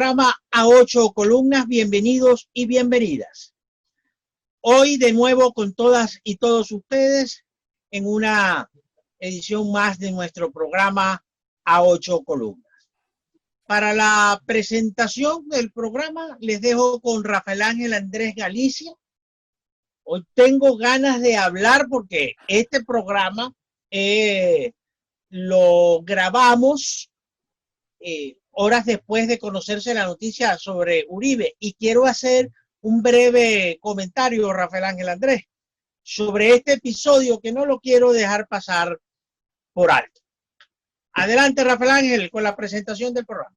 programa A Ocho Columnas. Bienvenidos y bienvenidas. Hoy de nuevo con todas y todos ustedes en una edición más de nuestro programa A Ocho Columnas. Para la presentación del programa les dejo con Rafael Ángel Andrés Galicia. Hoy tengo ganas de hablar porque este programa lo grabamos horas después de conocerse la noticia sobre Uribe, y quiero hacer un breve comentario, Rafael Ángel Andrés, sobre este episodio que no lo quiero dejar pasar por alto. Adelante, Rafael Ángel, con la presentación del programa.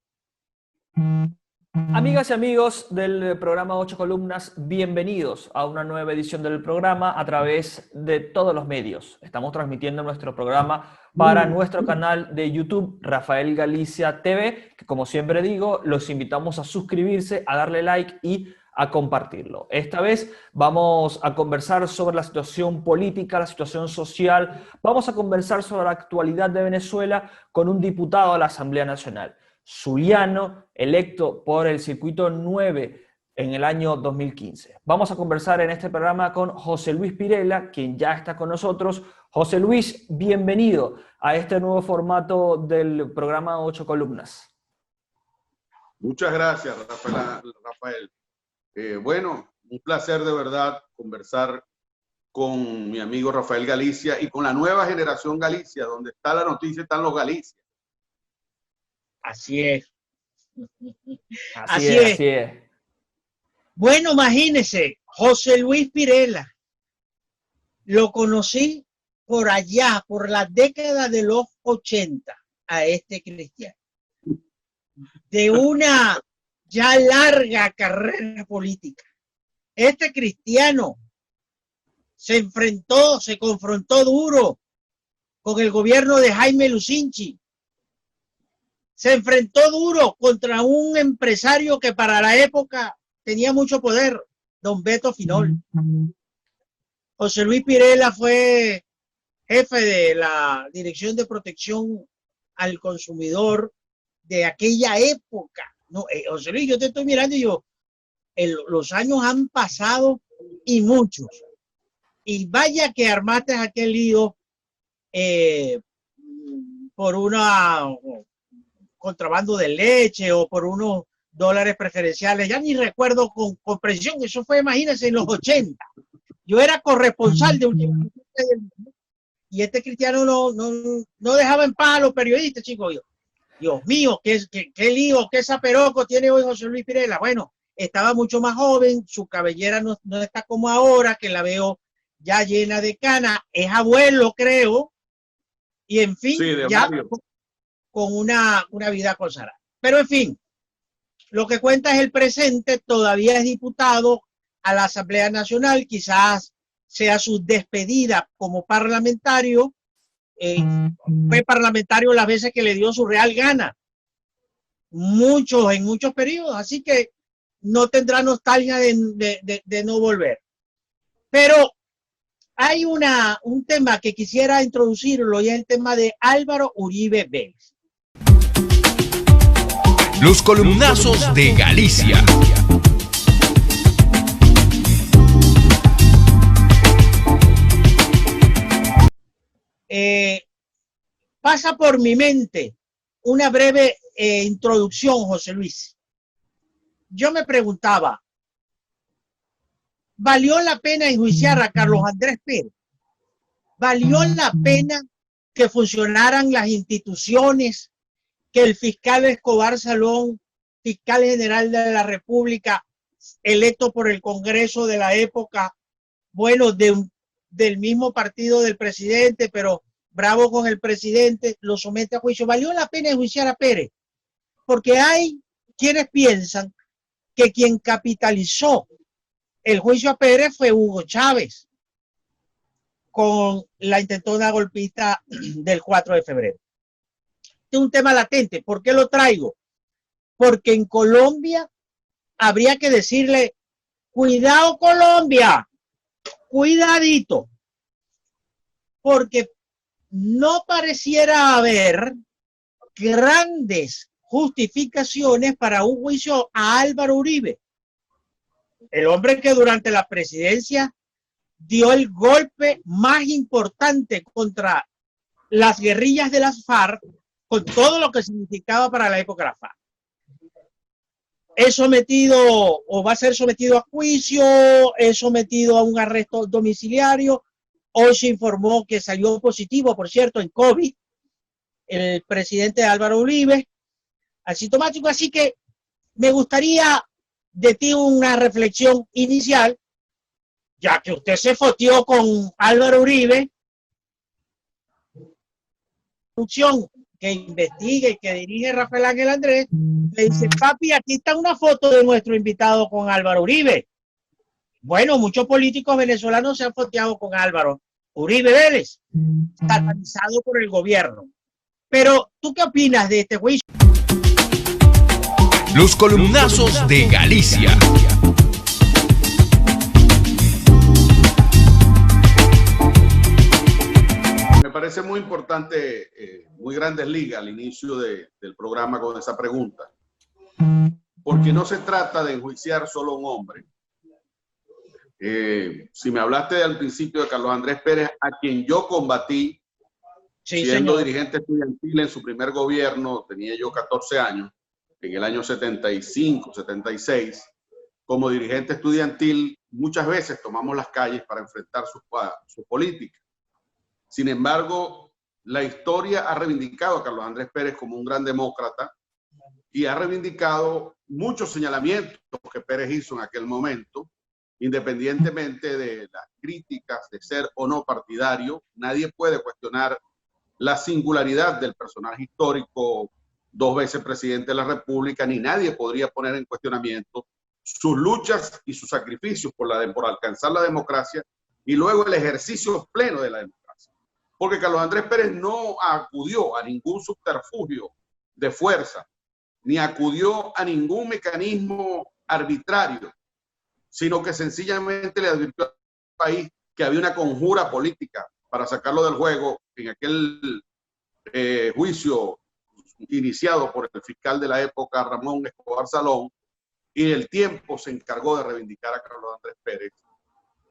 Amigas y amigos del programa 8 Columnas, bienvenidos a una nueva edición del programa a través de todos los medios. Estamos transmitiendo nuestro programa para nuestro canal de YouTube, Rafael Galicia TV, que como siempre digo, los invitamos a suscribirse, a darle like y a compartirlo. Esta vez vamos a conversar sobre la situación política, la situación social, vamos a conversar sobre la actualidad de Venezuela con un diputado a la Asamblea Nacional, zuliano, electo por el Circuito 9 en el año 2015. Vamos a conversar en este programa con José Luis Pirela, quien ya está con nosotros. José Luis, bienvenido a este nuevo formato del programa 8 Columnas. Muchas gracias, Rafael. Bueno, un placer de verdad conversar con mi amigo Rafael Galicia y con la nueva generación Galicia, donde está la noticia, están los Galicia. Así es. Así es. Bueno, imagínese, José Luis Pirela, lo conocí por allá, por la década de los 80, a este cristiano. De una ya larga carrera política. Este cristiano se confrontó duro con el gobierno de Jaime Lucinchi. Se enfrentó duro contra un empresario que para la época tenía mucho poder, don Beto Finol. José Luis Pirela fue jefe de la Dirección de Protección al Consumidor de aquella época. No, José Luis, yo te estoy mirando y los años han pasado y muchos. Y vaya que armaste aquel lío por una contrabando de leche o por unos dólares preferenciales, ya ni recuerdo con precisión, eso fue, imagínense, en los 80. Yo era corresponsal de un y este cristiano no dejaba en paz a los periodistas, chicos. Dios mío, qué lío, qué zaperoco tiene hoy José Luis Pirela. Bueno, estaba mucho más joven, su cabellera no está como ahora, que la veo ya llena de cana, es abuelo, creo, y en fin, sí, ya con una vida consagrada. Pero en fin, lo que cuenta es el presente, todavía es diputado a la Asamblea Nacional, quizás sea su despedida como parlamentario. Fue parlamentario las veces que le dio su real gana, en muchos periodos, así que no tendrá nostalgia de no volver. Pero hay un tema que quisiera introducirlo, y es el tema de Álvaro Uribe Vélez. Los columnazos de Galicia. Pasa por mi mente una breve introducción, José Luis. Yo me preguntaba, ¿valió la pena enjuiciar a Carlos Andrés Pérez? ¿Valió la pena que funcionaran las instituciones, que el fiscal Escobar Salón, fiscal general de la República, electo por el Congreso de la época, bueno, del mismo partido del presidente, pero bravo con el presidente, lo somete a juicio? ¿Valió la pena enjuiciar a Pérez? Porque hay quienes piensan que quien capitalizó el juicio a Pérez fue Hugo Chávez con la intentona golpista del 4 de febrero. Este es un tema latente. ¿Por qué lo traigo? Porque en Colombia habría que decirle, cuidado Colombia, cuidadito, porque no pareciera haber grandes justificaciones para un juicio a Álvaro Uribe, el hombre que durante la presidencia dio el golpe más importante contra las guerrillas de las FARC, con todo lo que significaba para la época de la FARC. Es sometido o va a ser sometido a juicio, es sometido a un arresto domiciliario. Hoy se informó que salió positivo, por cierto, en COVID, el presidente Álvaro Uribe, asintomático. Así que me gustaría de ti una reflexión inicial, ya que usted se foteó con Álvaro Uribe, que investigue y que dirige Rafael Ángel Andrés, le dice: papi, aquí está una foto de nuestro invitado con Álvaro Uribe. Bueno, muchos políticos venezolanos se han foteado con Álvaro Uribe Vélez, satanizado por el gobierno. Pero, ¿tú qué opinas de este juicio? Los columnazos de Galicia. Me parece muy importante, muy Grandes Ligas al inicio del programa con esa pregunta, porque no se trata de enjuiciar solo a un hombre. Si me hablaste al principio de Carlos Andrés Pérez, a quien yo combatí, sí, siendo dirigente estudiantil en su primer gobierno, tenía yo 14 años, en el año 75, 76, como dirigente estudiantil, muchas veces tomamos las calles para enfrentar su política. Sin embargo, la historia ha reivindicado a Carlos Andrés Pérez como un gran demócrata y ha reivindicado muchos señalamientos que Pérez hizo en aquel momento, independientemente de las críticas de ser o no partidario. Nadie puede cuestionar la singularidad del personaje histórico, 2 veces presidente de la República, ni nadie podría poner en cuestionamiento sus luchas y sus sacrificios por alcanzar la democracia y luego el ejercicio pleno de la democracia. Porque Carlos Andrés Pérez no acudió a ningún subterfugio de fuerza, ni acudió a ningún mecanismo arbitrario, sino que sencillamente le advirtió al país que había una conjura política para sacarlo del juego en aquel juicio iniciado por el fiscal de la época, Ramón Escobar Salón, y el tiempo se encargó de reivindicar a Carlos Andrés Pérez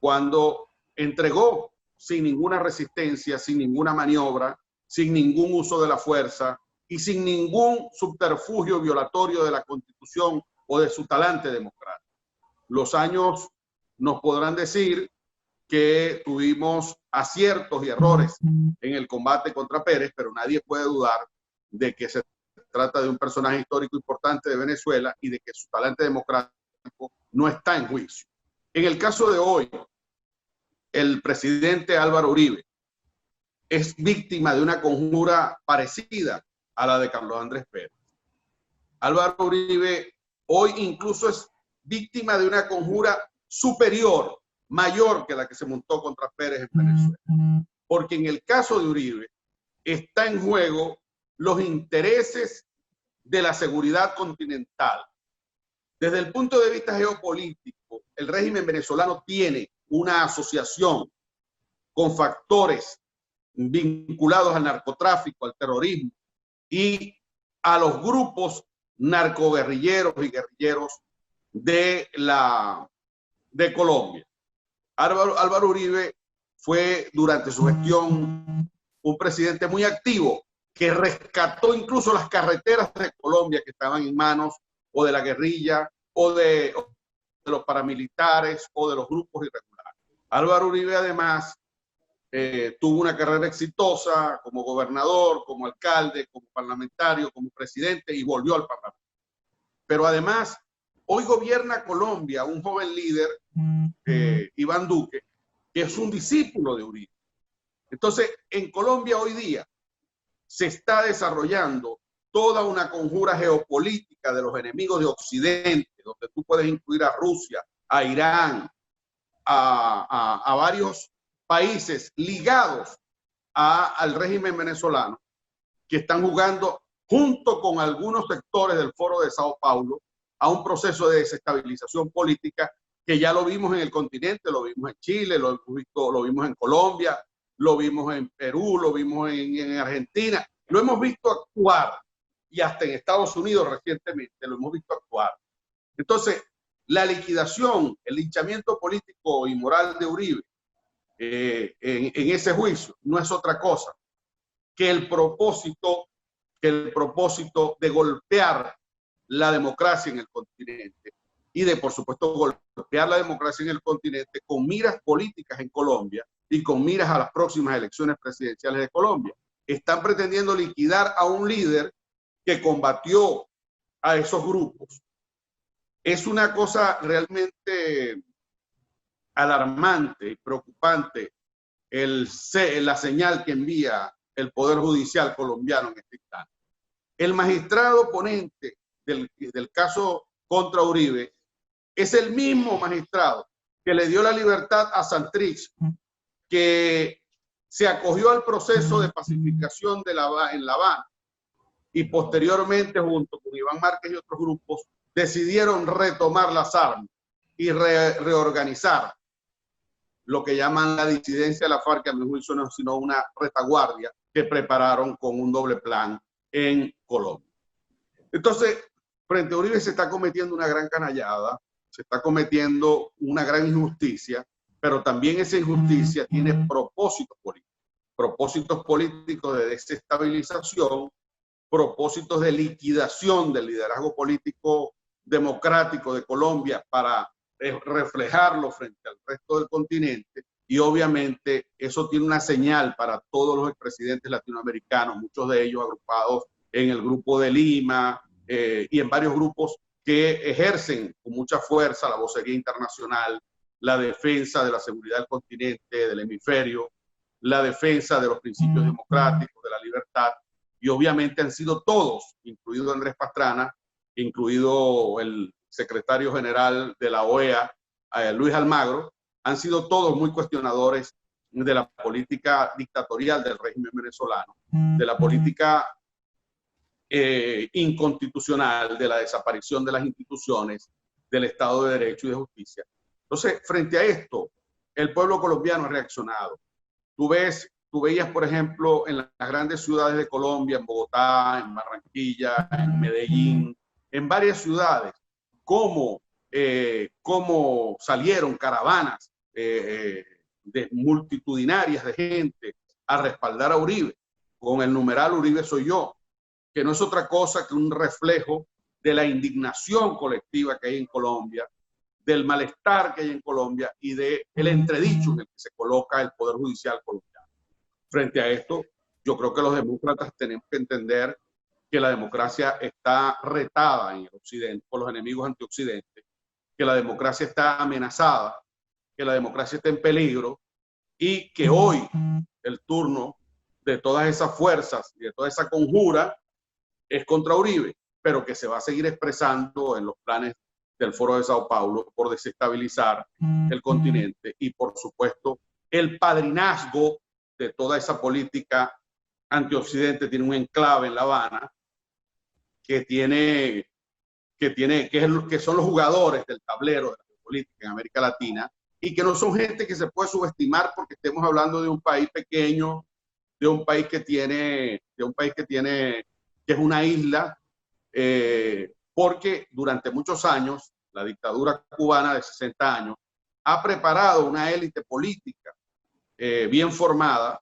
cuando entregó sin ninguna resistencia, sin ninguna maniobra, sin ningún uso de la fuerza y sin ningún subterfugio violatorio de la Constitución o de su talante democrático. Los años nos podrán decir que tuvimos aciertos y errores en el combate contra Pérez, pero nadie puede dudar de que se trata de un personaje histórico importante de Venezuela y de que su talante democrático no está en juicio. En el caso de hoy, el presidente Álvaro Uribe es víctima de una conjura parecida a la de Carlos Andrés Pérez. Álvaro Uribe hoy incluso es víctima de una conjura superior, mayor que la que se montó contra Pérez en Venezuela. Porque en el caso de Uribe está en juego los intereses de la seguridad continental. Desde el punto de vista geopolítico, el régimen venezolano tiene una asociación con factores vinculados al narcotráfico, al terrorismo y a los grupos narcoguerrilleros y guerrilleros de Colombia. Álvaro Uribe fue durante su gestión un presidente muy activo que rescató incluso las carreteras de Colombia que estaban en manos o de la guerrilla o de los paramilitares o de los grupos irregulares. Álvaro Uribe además tuvo una carrera exitosa como gobernador, como alcalde, como parlamentario, como presidente y volvió al Parlamento. Pero además, hoy gobierna Colombia un joven líder, Iván Duque, que es un discípulo de Uribe. Entonces, en Colombia hoy día se está desarrollando toda una conjura geopolítica de los enemigos de Occidente, donde tú puedes incluir a Rusia, a Irán, a varios países ligados al régimen venezolano, que están jugando junto con algunos sectores del Foro de Sao Paulo a un proceso de desestabilización política que ya lo vimos en el continente, lo vimos en Chile, lo vimos en Colombia, lo vimos en Perú, lo vimos en Argentina, lo hemos visto actuar y hasta en Estados Unidos recientemente lo hemos visto actuar. Entonces, la liquidación, el linchamiento político y moral de Uribe en ese juicio no es otra cosa que el propósito de golpear la democracia en el continente y de, por supuesto, golpear la democracia en el continente con miras políticas en Colombia y con miras a las próximas elecciones presidenciales de Colombia. Están pretendiendo liquidar a un líder que combatió a esos grupos. Es una cosa realmente alarmante y preocupante la señal que envía el Poder Judicial colombiano en este instante. El magistrado ponente del caso contra Uribe es el mismo magistrado que le dio la libertad a Santrich, que se acogió al proceso de pacificación en La Habana y posteriormente, junto con Iván Márquez y otros grupos, decidieron retomar las armas y reorganizar lo que llaman la disidencia de la FARC, que a mi juicio no es sino una retaguardia que prepararon con un doble plan en Colombia. Entonces, frente a Uribe se está cometiendo una gran canallada, se está cometiendo una gran injusticia, pero también esa injusticia tiene propósitos políticos de desestabilización, propósitos de liquidación del liderazgo político democrático de Colombia para reflejarlo frente al resto del continente, y obviamente eso tiene una señal para todos los expresidentes latinoamericanos, muchos de ellos agrupados en el Grupo de Lima y en varios grupos que ejercen con mucha fuerza la vocería internacional, la defensa de la seguridad del continente, del hemisferio, la defensa de los principios democráticos, de la libertad, y obviamente han sido todos, incluido Andrés Pastrana, incluido el secretario general de la OEA, Luis Almagro, han sido todos muy cuestionadores de la política dictatorial del régimen venezolano, de la política inconstitucional, de la desaparición de las instituciones, del Estado de Derecho y de Justicia. Entonces, frente a esto, el pueblo colombiano ha reaccionado. Tú veías, por ejemplo, en las grandes ciudades de Colombia, en Bogotá, en Barranquilla, en Medellín, en varias ciudades, cómo salieron caravanas multitudinarias de gente a respaldar a Uribe, con el numeral Uribe soy yo, que no es otra cosa que un reflejo de la indignación colectiva que hay en Colombia, del malestar que hay en Colombia y del entredicho en el que se coloca el Poder Judicial colombiano. Frente a esto, yo creo que los demócratas tenemos que entender que la democracia está retada en el Occidente por los enemigos antioccidentes, que la democracia está amenazada, que la democracia está en peligro y que hoy el turno de todas esas fuerzas y de toda esa conjura es contra Uribe, pero que se va a seguir expresando en los planes del Foro de Sao Paulo por desestabilizar el continente y, por supuesto, el padrinazgo de toda esa política antioccidente tiene un enclave en La Habana que son los jugadores del tablero de la política en América Latina y que no son gente que se puede subestimar porque estemos hablando de un país pequeño, de un país que es una isla, porque durante muchos años la dictadura cubana de 60 años ha preparado una élite política bien formada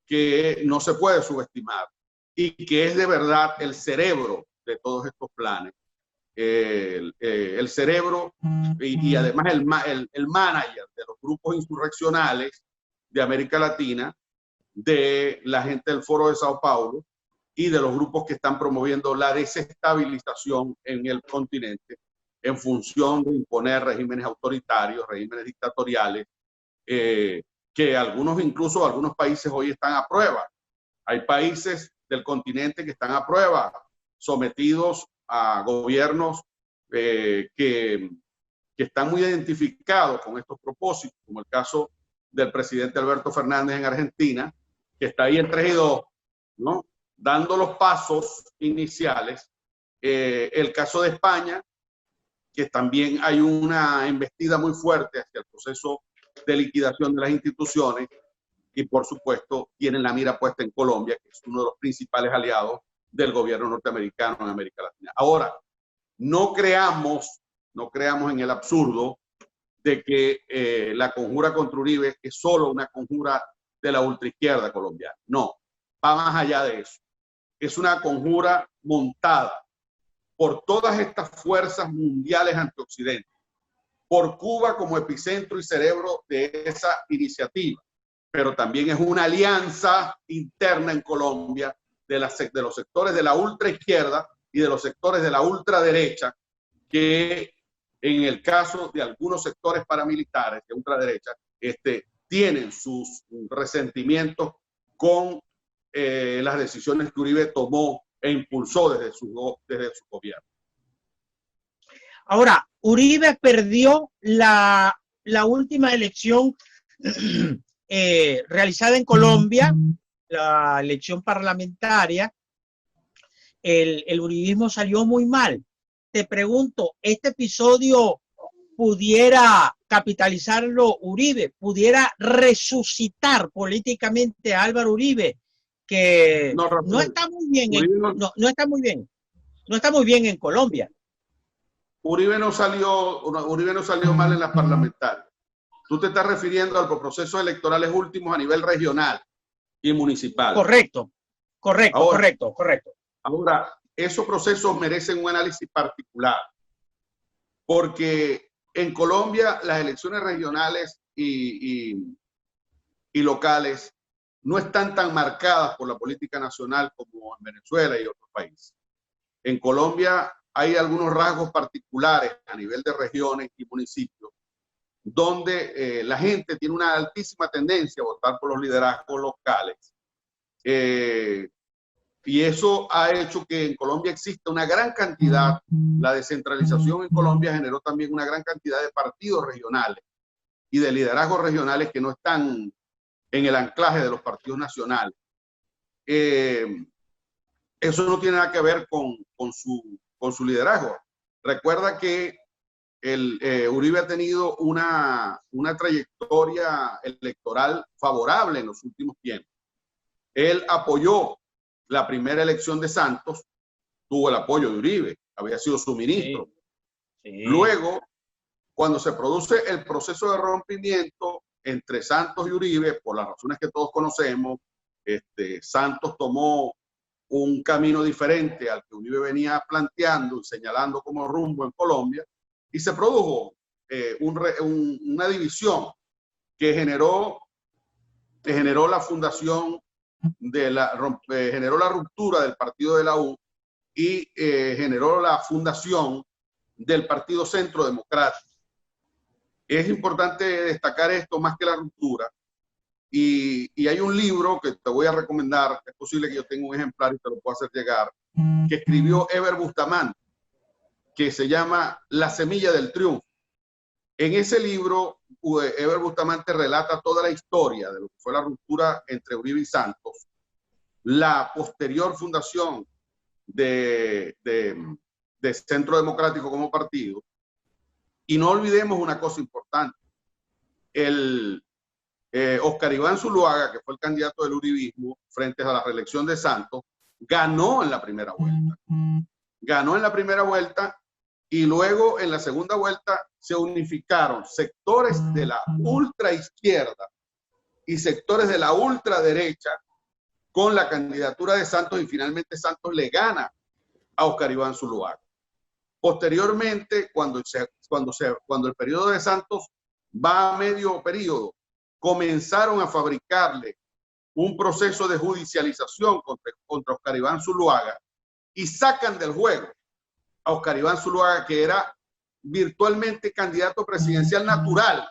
que no se puede subestimar y que es de verdad el cerebro de todos estos planes. El cerebro y además el manager de los grupos insurreccionales de América Latina, de la gente del Foro de Sao Paulo y de los grupos que están promoviendo la desestabilización en el continente en función de imponer regímenes autoritarios, regímenes dictatoriales, que incluso algunos países hoy están a prueba. Hay países del continente que están a prueba, sometidos a gobiernos que están muy identificados con estos propósitos, como el caso del presidente Alberto Fernández en Argentina, que está ahí en 3 y 2, ¿no? Dando los pasos iniciales. El caso de España, que también hay una embestida muy fuerte hacia el proceso de liquidación de las instituciones, y por supuesto tienen la mira puesta en Colombia, que es uno de los principales aliados del gobierno norteamericano en América Latina. Ahora, no creamos en el absurdo de que la conjura contra Uribe es solo una conjura de la ultraizquierda colombiana. No, va más allá de eso. Es una conjura montada por todas estas fuerzas mundiales antioccidentes, por Cuba como epicentro y cerebro de esa iniciativa, pero también es una alianza interna en Colombia de los sectores de la ultraizquierda y de los sectores de la ultraderecha, que en el caso de algunos sectores paramilitares de ultraderecha, tienen sus resentimientos con las decisiones que Uribe tomó e impulsó desde su gobierno. Ahora, Uribe perdió la última elección realizada en Colombia, la elección parlamentaria. El uribismo salió muy mal. Te pregunto, ¿este episodio pudiera capitalizarlo Uribe? ¿Pudiera resucitar políticamente a Álvaro Uribe, que no está muy bien, no está muy bien, no está muy bien en Colombia? Uribe no salió mal en las parlamentarias. Tú te estás refiriendo a los procesos electorales últimos a nivel regional y municipal. Correcto. Ahora, esos procesos merecen un análisis particular, porque en Colombia las elecciones regionales y locales no están tan marcadas por la política nacional como en Venezuela y otros países. En Colombia hay algunos rasgos particulares a nivel de regiones y municipios, donde la gente tiene una altísima tendencia a votar por los liderazgos locales. Y eso ha hecho que en Colombia exista una gran cantidad, la descentralización en Colombia generó también una gran cantidad de partidos regionales y de liderazgos regionales que no están en el anclaje de los partidos nacionales. Eso no tiene nada que ver con su liderazgo. Recuerda que Uribe ha tenido una trayectoria electoral favorable en los últimos tiempos. Él apoyó la primera elección de Santos, tuvo el apoyo de Uribe, había sido su ministro. Sí. Luego, cuando se produce el proceso de rompimiento entre Santos y Uribe, por las razones que todos conocemos, Santos tomó un camino diferente al que Uribe venía planteando y señalando como rumbo en Colombia, y se produjo una división que generó la fundación generó la ruptura del partido de la U y generó la fundación del Partido Centro Democrático. Es importante destacar esto más que la ruptura, y hay un libro que te voy a recomendar, es posible que yo tenga un ejemplar y te lo pueda hacer llegar, que escribió Eber Bustamante, que se llama La Semilla del Triunfo. En ese libro, Eber Bustamante relata toda la historia de lo que fue la ruptura entre Uribe y Santos, la posterior fundación de Centro Democrático como partido. Y no olvidemos una cosa importante. Oscar Iván Zuluaga, que fue el candidato del uribismo frente a la reelección de Santos, ganó en la primera vuelta. Ganó en la primera vuelta. Y luego en la segunda vuelta se unificaron sectores de la ultraizquierda y sectores de la ultraderecha con la candidatura de Santos, y finalmente Santos le gana a Oscar Iván Zuluaga. Posteriormente, cuando el periodo de Santos va a medio periodo, comenzaron a fabricarle un proceso de judicialización contra Oscar Iván Zuluaga y sacan del juego a Oscar Iván Zuluaga, que era virtualmente candidato presidencial natural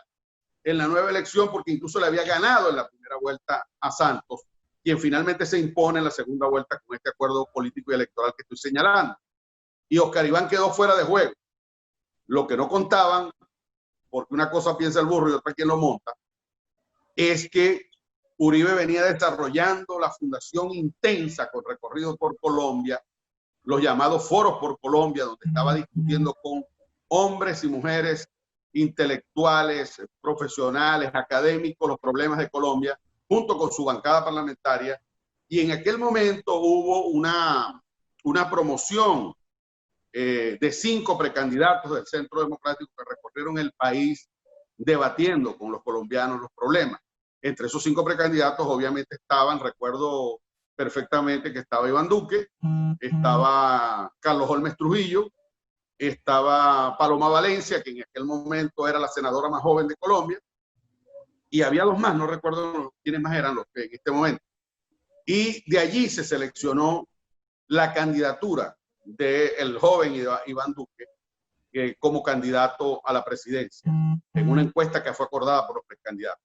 en la nueva elección, porque incluso le había ganado en la primera vuelta a Santos, quien finalmente se impone en la segunda vuelta con este acuerdo político y electoral que estoy señalando. Y Oscar Iván quedó fuera de juego. Lo que no contaban, porque una cosa piensa el burro y otra quien lo monta, es que Uribe venía desarrollando la fundación intensa con recorrido por Colombia, los llamados foros por Colombia, donde estaba discutiendo con hombres y mujeres intelectuales, profesionales, académicos, los problemas de Colombia, junto con su bancada parlamentaria. Y en aquel momento hubo una una promoción de 5 precandidatos del Centro Democrático que recorrieron el país debatiendo con los colombianos los problemas. Entre esos 5 precandidatos obviamente estaban, recuerdo perfectamente que estaba Iván Duque, estaba Carlos Holmes Trujillo, estaba Paloma Valencia, que en aquel momento era la senadora más joven de Colombia, y había 2 más, no recuerdo quiénes más eran los que en este momento. Y de allí se seleccionó la candidatura del joven Iván Duque como candidato a la presidencia, en una encuesta que fue acordada por los precandidatos.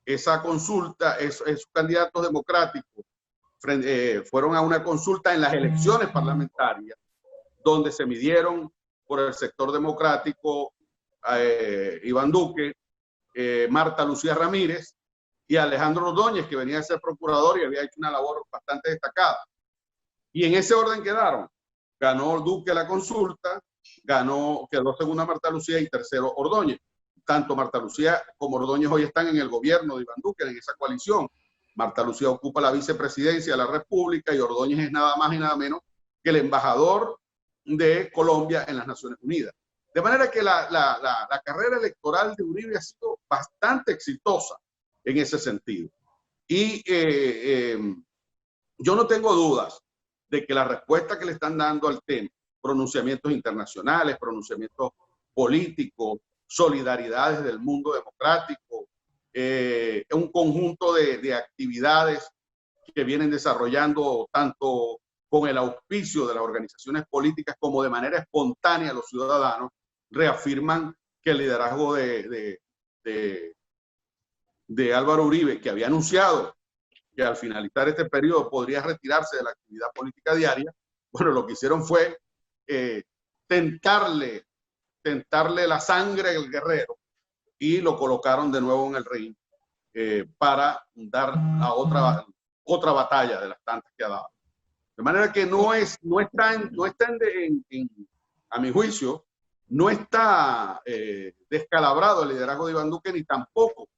Esa consulta, esos candidatos democráticos fueron a una consulta en las elecciones parlamentarias, donde se midieron por el sector democrático Iván Duque, Marta Lucía Ramírez y Alejandro Ordóñez, que venía a ser procurador y había hecho una labor bastante destacada. Y en ese orden quedaron. Ganó Duque la consulta, quedó segunda Marta Lucía y tercero Ordóñez. Tanto Marta Lucía como Ordóñez hoy están en el gobierno de Iván Duque, en esa coalición. Marta Lucía ocupa la vicepresidencia de la República y Ordóñez es nada más y nada menos que el embajador de Colombia en las Naciones Unidas. De manera que la carrera electoral de Uribe ha sido bastante exitosa en ese sentido. Y yo no tengo dudas de que la respuesta que le están dando al tema, pronunciamientos internacionales, pronunciamientos políticos, solidaridades del mundo democrático, un conjunto de actividades que vienen desarrollando tanto con el auspicio de las organizaciones políticas como de manera espontánea los ciudadanos, reafirman que el liderazgo de Álvaro Uribe, que había anunciado que al finalizar este periodo podría retirarse de la actividad política diaria, bueno, lo que hicieron fue tentarle la sangre del guerrero y lo colocaron de nuevo en el ring para dar a otra batalla de las tantas que ha dado. De manera que a mi juicio, no está descalabrado el liderazgo de Iván Duque ni tampoco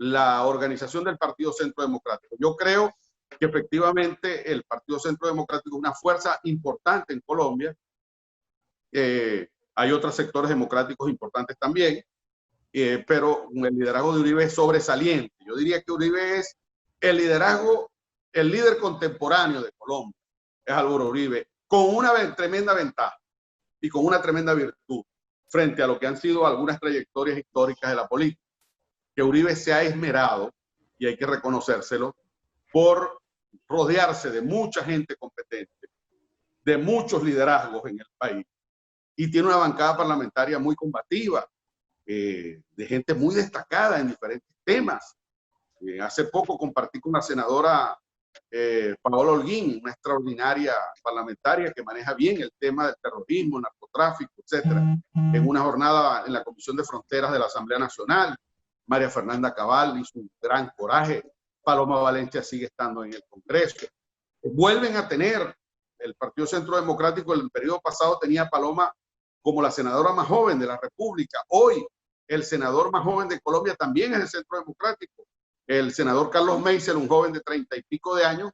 la organización del Partido Centro Democrático. Yo creo que efectivamente el Partido Centro Democrático es una fuerza importante en Colombia. Hay otros sectores democráticos importantes también, pero el liderazgo de Uribe es sobresaliente. Yo diría que Uribe es el líder contemporáneo de Colombia, es Álvaro Uribe, con una tremenda ventaja y con una tremenda virtud frente a lo que han sido algunas trayectorias históricas de la política, que Uribe se ha esmerado, y hay que reconocérselo, por rodearse de mucha gente competente, de muchos liderazgos en el país, y tiene una bancada parlamentaria muy combativa, de gente muy destacada en diferentes temas. Hace poco compartí con la senadora Paola Holguín, una extraordinaria parlamentaria que maneja bien el tema del terrorismo, narcotráfico, etcétera, en una jornada en la Comisión de Fronteras de la Asamblea Nacional. María Fernanda Cabal hizo un gran coraje. Paloma Valencia sigue estando en el Congreso. Vuelven a tener el Partido Centro Democrático. El periodo pasado tenía a Paloma como la senadora más joven de la República. Hoy el senador más joven de Colombia también es el Centro Democrático. El senador Carlos Meisel, un joven de 30 y pico de años,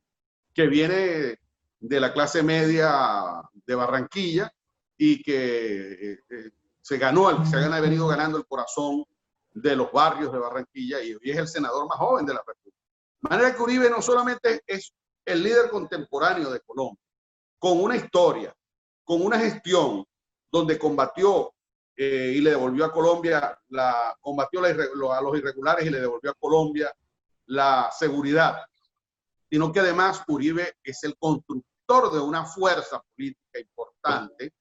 que viene de la clase media de Barranquilla y que se ha venido ganando el corazón de los barrios de Barranquilla y hoy es el senador más joven de la República. De manera que Uribe no solamente es el líder contemporáneo de Colombia, con una historia, con una gestión donde combatió y le devolvió a Colombia, combatió a los irregulares y le devolvió a Colombia la seguridad, sino que además Uribe es el constructor de una fuerza política importante,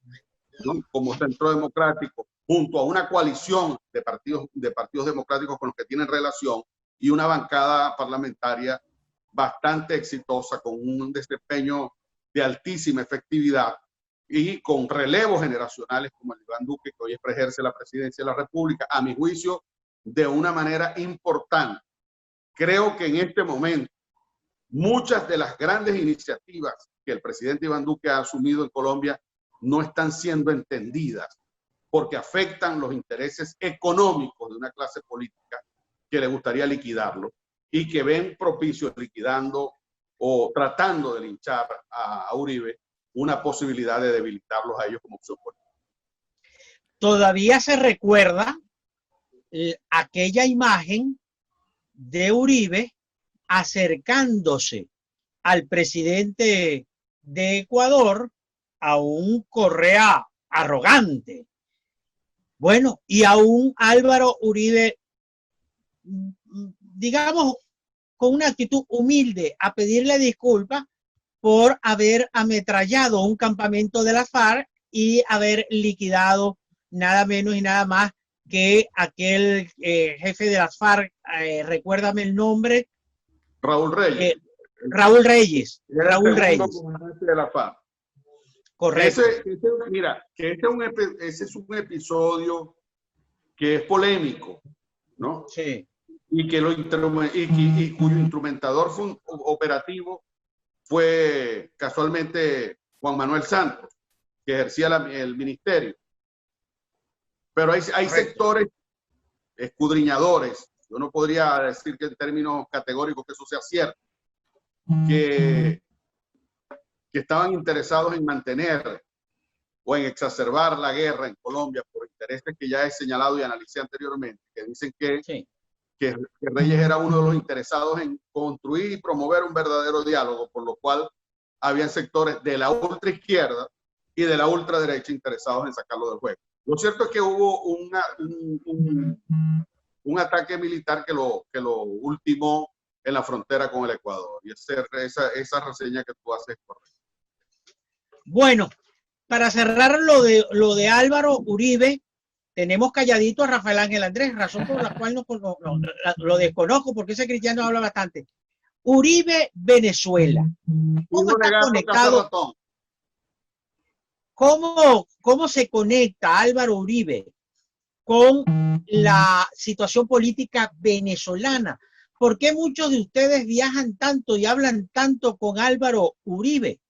¿no?, como Centro Democrático, junto a una coalición de partidos democráticos con los que tienen relación y una bancada parlamentaria bastante exitosa, con un desempeño de altísima efectividad y con relevos generacionales como el de Iván Duque, que hoy ejerce la presidencia de la República, a mi juicio, de una manera importante. Creo que en este momento muchas de las grandes iniciativas que el presidente Iván Duque ha asumido en Colombia no están siendo entendidas porque afectan los intereses económicos de una clase política que le gustaría liquidarlo y que ven propicio liquidando o tratando de linchar a Uribe, una posibilidad de debilitarlos a ellos como opción política. Todavía se recuerda aquella imagen de Uribe acercándose al presidente de Ecuador, a un Correa arrogante. Bueno, y a un Álvaro Uribe, digamos, con una actitud humilde, a pedirle disculpas por haber ametrallado un campamento de la FARC y haber liquidado nada menos y nada más que aquel jefe de las FARC, recuérdame el nombre. Raúl Reyes. Raúl Reyes. Raúl Reyes. De la FARC. Correcto. Mira, que ese es un episodio que es polémico, ¿no? Sí. Y cuyo instrumentador operativo fue casualmente Juan Manuel Santos, que ejercía el ministerio. Pero hay sectores escudriñadores, yo no podría decir que en términos categóricos que eso sea cierto, que estaban interesados en mantener o en exacerbar la guerra en Colombia por intereses que ya he señalado y analicé anteriormente, que dicen que, sí, que Reyes era uno de los interesados en construir y promover un verdadero diálogo, por lo cual habían sectores de la ultraizquierda y de la ultraderecha interesados en sacarlo del juego. Lo cierto es que hubo un ataque militar que lo ultimó en la frontera con el Ecuador. Y esa reseña que tú haces es correcta. Bueno, para cerrar lo de Álvaro Uribe, tenemos calladito a Rafael Ángel Andrés, razón por la cual lo desconozco, porque ese cristiano habla bastante. Uribe, Venezuela. ¿Cómo está conectado? ¿Cómo se conecta Álvaro Uribe con la situación política venezolana? ¿Por qué muchos de ustedes viajan tanto y hablan tanto con Álvaro Uribe?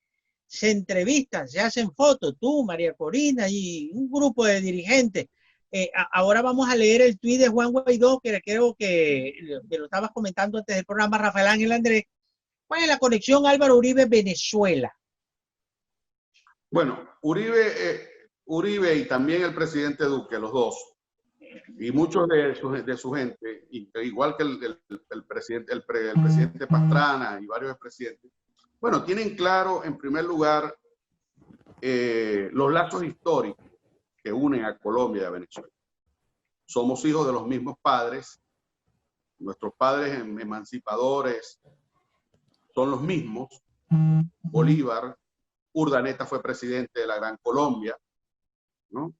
Se entrevistan, se hacen fotos, tú, María Corina y un grupo de dirigentes. Ahora vamos a leer el tuit de Juan Guaidó, que creo que lo estabas comentando antes del programa, Rafael Ángel Andrés. ¿Cuál es la conexión Álvaro Uribe-Venezuela? Bueno, Uribe y también el presidente Duque, los dos, y muchos de su gente, igual que el presidente Pastrana y varios presidentes, bueno, tienen claro, en primer lugar, los lazos históricos que unen a Colombia y a Venezuela. Somos hijos de los mismos padres, nuestros padres emancipadores son los mismos. Bolívar, Urdaneta fue presidente de la Gran Colombia, ¿no?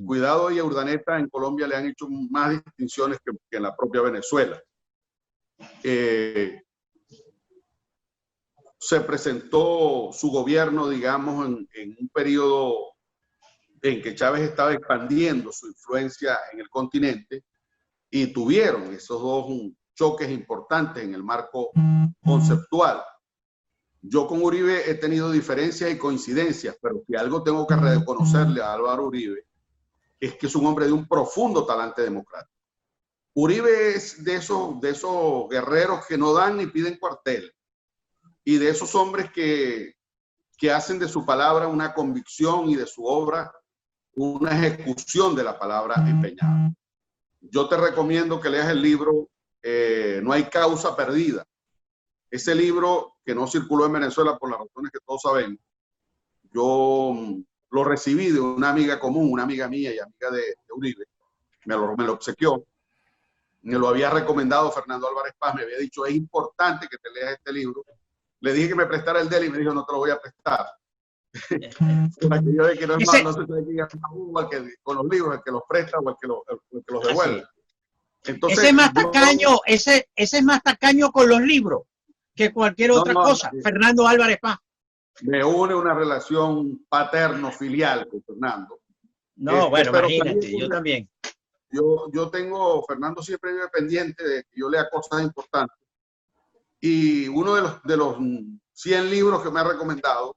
Cuidado, y a Urdaneta en Colombia le han hecho más distinciones que en la propia Venezuela. Se presentó su gobierno, digamos, en un periodo en que Chávez estaba expandiendo su influencia en el continente, y tuvieron esos dos choques importantes en el marco conceptual. Yo con Uribe he tenido diferencias y coincidencias, pero si algo tengo que reconocerle a Álvaro Uribe es que es un hombre de un profundo talante democrático. Uribe es de esos guerreros que no dan ni piden cuartel, y de esos hombres que hacen de su palabra una convicción y de su obra una ejecución de la palabra empeñada. Yo te recomiendo que leas el libro No hay causa perdida. Ese libro, que no circuló en Venezuela por las razones que todos sabemos, yo lo recibí de una amiga común, una amiga mía y amiga de Uribe. Me lo obsequió. Me lo había recomendado Fernando Álvarez Paz, me había dicho, es importante que te leas este libro. Le dije que me prestara el de él y me dijo, no te lo voy a prestar. Aquello de que no se sabe quién es con los libros, el que los presta o el que los devuelve. Entonces, ese es más tacaño con los libros que cualquier otra cosa. Fernando Álvarez Paz. Me une una relación paterno-filial con Fernando. No, bueno, imagínate, yo también. Yo tengo, Fernando siempre vive pendiente de que yo lea cosas importantes. Y uno de los 100 libros que me ha recomendado,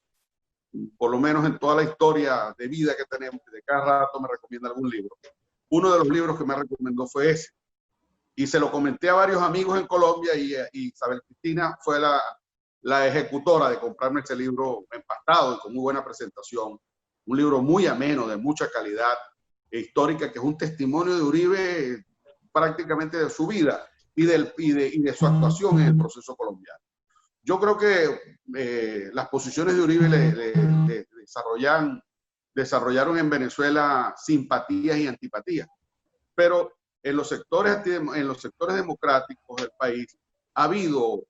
por lo menos en toda la historia de vida que tenemos, de cada rato me recomienda algún libro. Uno de los libros que me recomendó fue ese. Y se lo comenté a varios amigos en Colombia y Isabel Cristina fue la ejecutora de comprarme ese libro empastado y con muy buena presentación. Un libro muy ameno, de mucha calidad histórica, que es un testimonio de Uribe prácticamente de su vida y de su actuación en el proceso colombiano. Yo creo que las posiciones de Uribe le desarrollaron en Venezuela simpatías y antipatías, pero en los sectores democráticos del país ha habido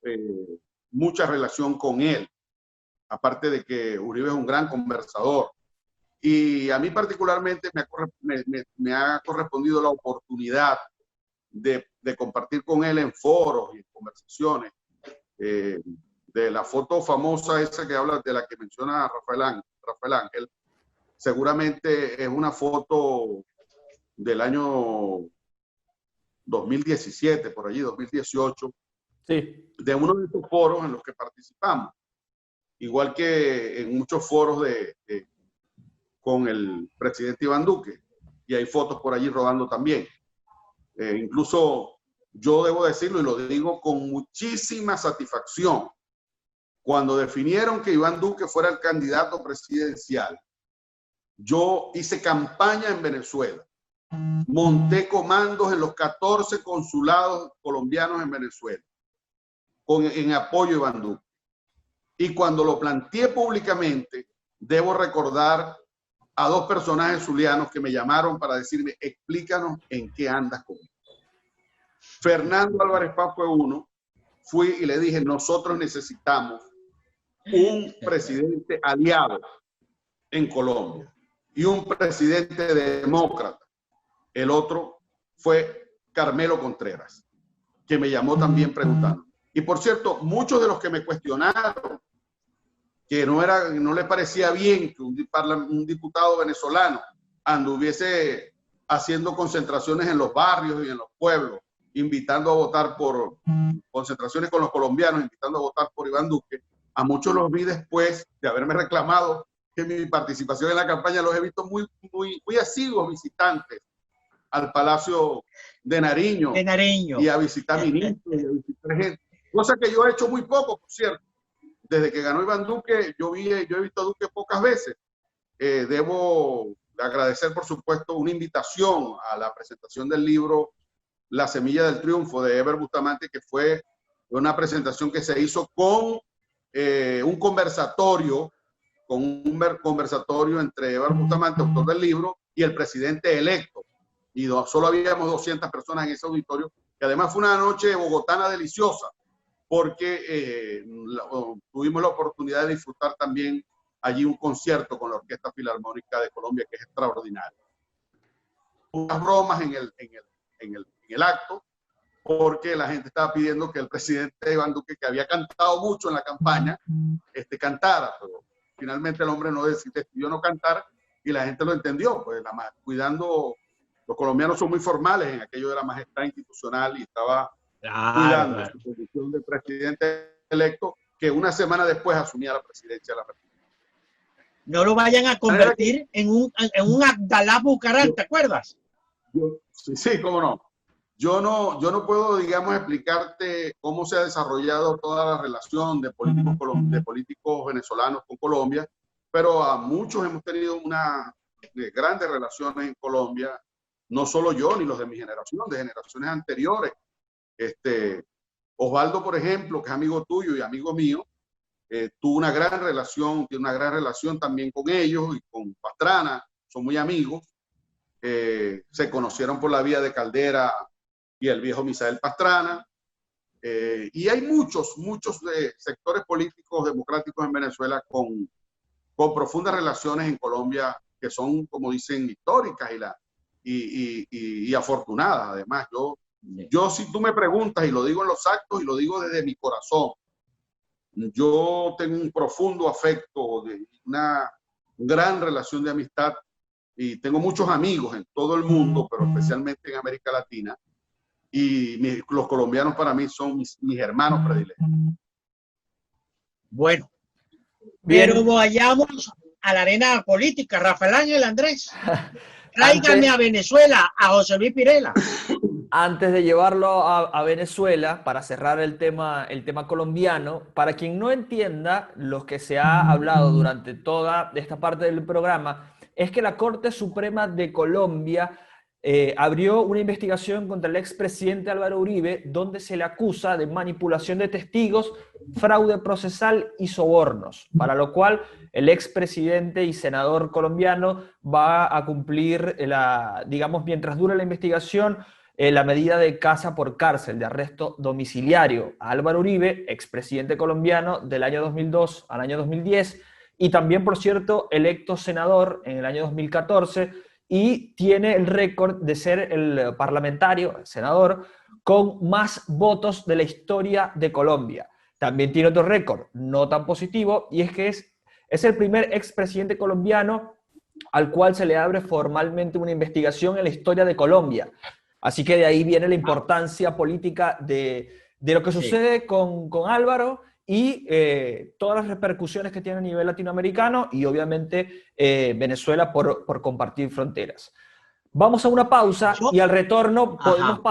mucha relación con él, aparte de que Uribe es un gran conversador. Y a mí particularmente me ha correspondido la oportunidad de compartir con él en foros y en conversaciones. De la foto famosa esa que habla, de la que menciona Rafael Ángel, seguramente es una foto del año 2017, por allí, 2018, Sí. de uno de estos foros en los que participamos. Igual que en muchos foros con el presidente Iván Duque, y hay fotos por allí rodando también. Incluso yo debo decirlo, y lo digo con muchísima satisfacción, cuando definieron que Iván Duque fuera el candidato presidencial, yo hice campaña en Venezuela, monté comandos en los 14 consulados colombianos en Venezuela, en apoyo a Iván Duque. Y cuando lo planteé públicamente, debo recordar a dos personajes zulianos que me llamaron para decirme, explícanos en qué andas con él. Fernando Álvarez Paz fue uno. Fui y le dije, nosotros necesitamos un presidente aliado en Colombia y un presidente demócrata. El otro fue Carmelo Contreras, que me llamó también preguntando. Y por cierto, muchos de los que me cuestionaron que no le parecía bien que un diputado venezolano anduviese haciendo concentraciones en los barrios y en los pueblos, invitando a votar por concentraciones con los colombianos, invitando a votar por Iván Duque. A muchos los vi después de haberme reclamado que mi participación en la campaña, los he visto muy asiduos visitantes al Palacio de Nariño, y a visitar ministros y a visitar gente. Cosa que yo he hecho muy poco, por cierto. Desde que ganó Iván Duque, yo he visto a Duque pocas veces. Debo agradecer, por supuesto, una invitación a la presentación del libro La Semilla del Triunfo de Eber Bustamante, que fue una presentación que se hizo con un conversatorio entre Eber Bustamante, autor del libro, y el presidente electo. Y solo habíamos 200 personas en ese auditorio, que además fue una noche bogotana deliciosa, porque tuvimos la oportunidad de disfrutar también allí un concierto con la Orquesta Filarmónica de Colombia, que es extraordinario. Unas bromas en el acto, porque la gente estaba pidiendo que el presidente Iván Duque, que había cantado mucho en la campaña, cantara, pero finalmente el hombre no decidió no cantar y la gente lo entendió, pues cuidando, los colombianos son muy formales en aquello de la majestad institucional, y estaba cuidando su posición de presidente electo, que una semana después asumía la presidencia de la República. No lo vayan a convertir en un Abdalá Bucaram, ¿te acuerdas? Sí, cómo no. Yo no puedo, digamos, explicarte cómo se ha desarrollado toda la relación de políticos venezolanos con Colombia, pero a muchos hemos tenido grandes relaciones en Colombia, no solo yo ni los de mi generación, de generaciones anteriores. Osvaldo, por ejemplo, que es amigo tuyo y amigo mío, tuvo una gran relación, tiene una gran relación también con ellos y con Pastrana, son muy amigos. Se conocieron por la vía de Caldera y el viejo Misael Pastrana. Y hay muchos sectores políticos democráticos en Venezuela con profundas relaciones en Colombia, que son, como dicen, históricas y afortunadas. Además, yo, si tú me preguntas, y lo digo en los actos y lo digo desde mi corazón, yo tengo un profundo afecto, una gran relación de amistad, y tengo muchos amigos en todo el mundo, pero especialmente en América Latina, y los colombianos para mí son mis hermanos predilectos. Bueno, pero vayamos a la arena política. Rafael Ángel Andrés, tráigame a Venezuela a José Luis Pirela. Antes de llevarlo a Venezuela, para cerrar el tema colombiano, para quien no entienda lo que se ha hablado durante toda esta parte del programa, es que la Corte Suprema de Colombia abrió una investigación contra el expresidente Álvaro Uribe, donde se le acusa de manipulación de testigos, fraude procesal y sobornos, para lo cual el expresidente y senador colombiano va a cumplir, digamos, mientras dure la investigación, la medida de casa por cárcel, de arresto domiciliario a Álvaro Uribe, expresidente colombiano del año 2002 al año 2010, y también, por cierto, electo senador en el año 2014, y tiene el récord de ser el parlamentario, el senador, con más votos de la historia de Colombia. También tiene otro récord, no tan positivo, y es que es el primer expresidente colombiano al cual se le abre formalmente una investigación en la historia de Colombia. Así que de ahí viene la importancia política de lo que sucede con Álvaro y todas las repercusiones que tiene a nivel latinoamericano y obviamente Venezuela por compartir fronteras. Vamos a una pausa y al retorno podemos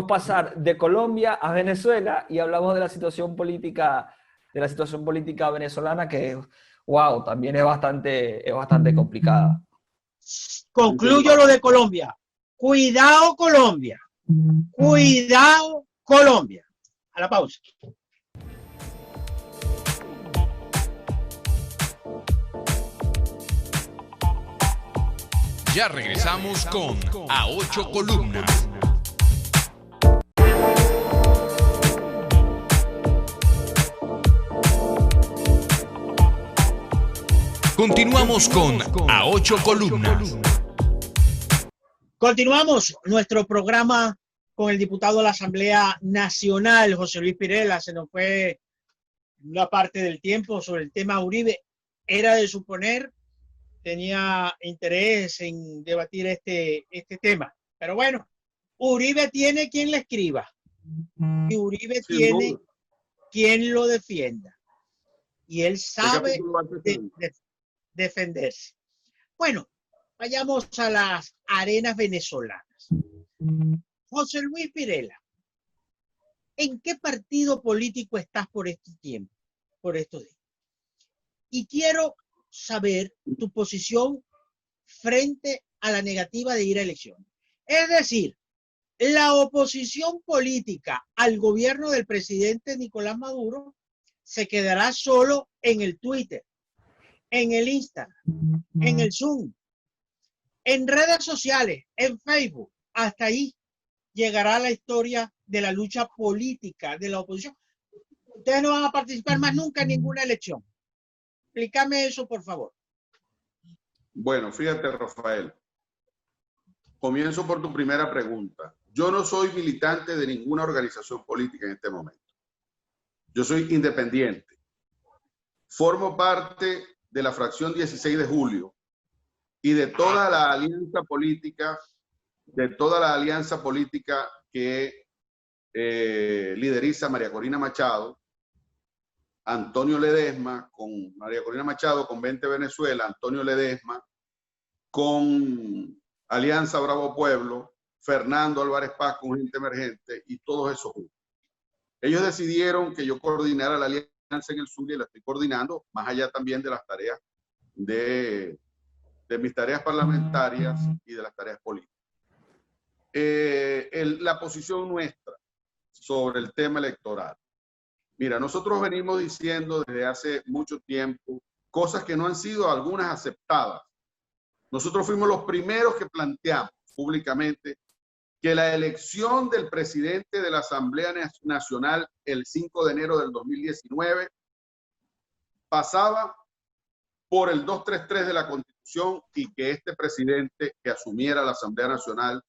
pasar de Colombia a Venezuela y hablamos de la situación política venezolana que, wow, también es bastante complicada. Concluyo lo de Colombia. Cuidado Colombia. Cuidado Colombia. A la pausa. Ya regresamos con A Ocho Columnas. Continuamos con A Ocho Columnas. Continuamos nuestro programa con el diputado de la Asamblea Nacional, José Luis Pirela. Se nos fue una parte del tiempo sobre el tema Uribe. Era de suponer, tenía interés en debatir este tema. Pero bueno, Uribe tiene quien le escriba y Uribe tiene quien lo defienda. Y él sabe defenderse. Bueno, vayamos a las arenas venezolanas. José Luis Pirela, ¿en qué partido político estás por este tiempo, por estos días? Y quiero saber tu posición frente a la negativa de ir a elecciones. Es decir, la oposición política al gobierno del presidente Nicolás Maduro se quedará solo en el Twitter, en el Instagram, en el Zoom, en redes sociales, en Facebook. Hasta ahí llegará la historia de la lucha política de la oposición. Ustedes no van a participar más nunca en ninguna elección. Explícame eso, por favor. Bueno, fíjate, Rafael. Comienzo por tu primera pregunta. Yo no soy militante de ninguna organización política en este momento. Yo soy independiente. Formo parte de la fracción 16 de julio y de toda la alianza política, que lideriza María Corina Machado, Antonio Ledesma, con María Corina Machado, con 20 Venezuela, Antonio Ledesma, con Alianza Bravo Pueblo, Fernando Álvarez Paz con Gente Emergente y todos esos grupos. Ellos decidieron que yo coordinara la alianza en el sur y la estoy coordinando, más allá también de las tareas de mis tareas parlamentarias y de las tareas políticas. La posición nuestra sobre el tema electoral. Mira, nosotros venimos diciendo desde hace mucho tiempo cosas que no han sido algunas aceptadas. Nosotros fuimos los primeros que planteamos públicamente que la elección del presidente de la Asamblea Nacional el 5 de enero del 2019 pasaba por el 233 de la Constitución y que este presidente que asumiera la Asamblea Nacional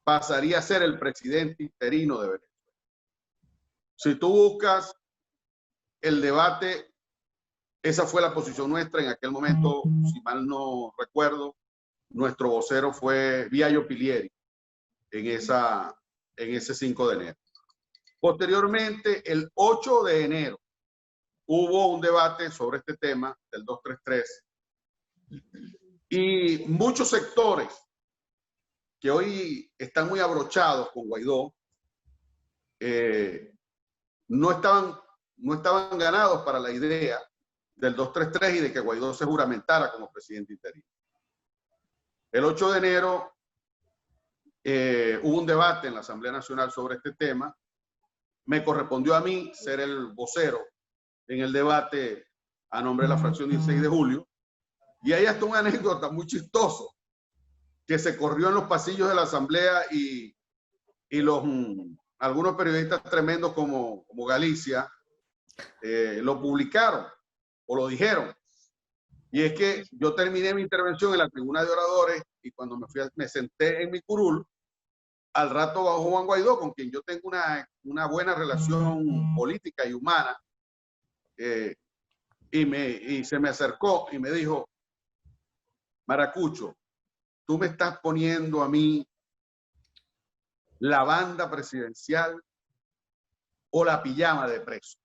pasaría a ser el presidente interino de Venezuela. Si tú buscas el debate, esa fue la posición nuestra en aquel momento. Si mal no recuerdo, nuestro vocero fue Viallo Pilieri en ese 5 de enero. Posteriormente, el 8 de enero, hubo un debate sobre este tema del 233 y muchos sectores que hoy están muy abrochados con Guaidó, no estaban ganados para la idea del 233 y de que Guaidó se juramentara como presidente interino. El 8 de enero hubo un debate en la Asamblea Nacional sobre este tema. Me correspondió a mí ser el vocero en el debate a nombre de la fracción 16 de julio. Y hay hasta una anécdota muy chistoso que se corrió en los pasillos de la Asamblea y algunos periodistas tremendos como Galicia lo publicaron o lo dijeron. Y es que yo terminé mi intervención en la tribuna de oradores y cuando me senté en mi curul, al rato bajó Juan Guaidó, con quien yo tengo una buena relación política y humana, y se me acercó y me dijo: Maracucho, tú me estás poniendo a mí la banda presidencial o la pijama de preso.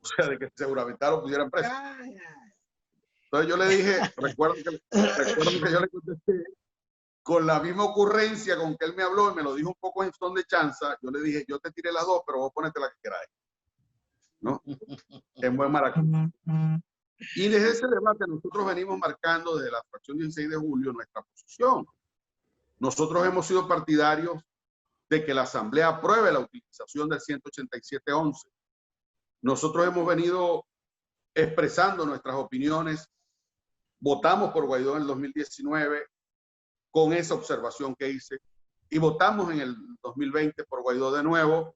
O sea, de que seguramente lo pudieran preso. Entonces yo le dije, recuerdo que yo le contesté con la misma ocurrencia con que él me habló y me lo dijo un poco en son de chanza. Yo le dije, yo te tiré las dos, pero vos ponete la que queráis, ¿no? En buen Maracucho. Y desde ese debate nosotros venimos marcando desde la fracción 16 de julio nuestra posición. Nosotros hemos sido partidarios de que la Asamblea apruebe la utilización del 187.11. Nosotros hemos venido expresando nuestras opiniones. Votamos por Guaidó en el 2019 con esa observación que hice y votamos en el 2020 por Guaidó de nuevo,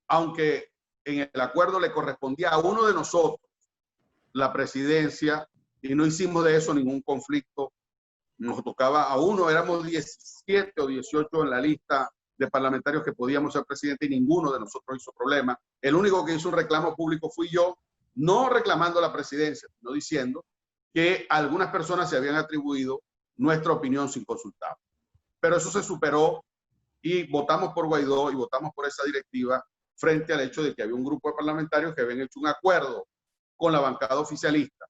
aunque en el acuerdo le correspondía a uno de nosotros la presidencia y no hicimos de eso ningún conflicto. Nos tocaba a uno, éramos 17 o 18 en la lista de parlamentarios que podíamos ser presidente y ninguno de nosotros hizo problema. El único que hizo un reclamo público fui yo, no reclamando la presidencia, sino diciendo que algunas personas se habían atribuido nuestra opinión sin consultar. Pero eso se superó y votamos por Guaidó y votamos por esa directiva frente al hecho de que había un grupo de parlamentarios que habían hecho un acuerdo con la bancada oficialista,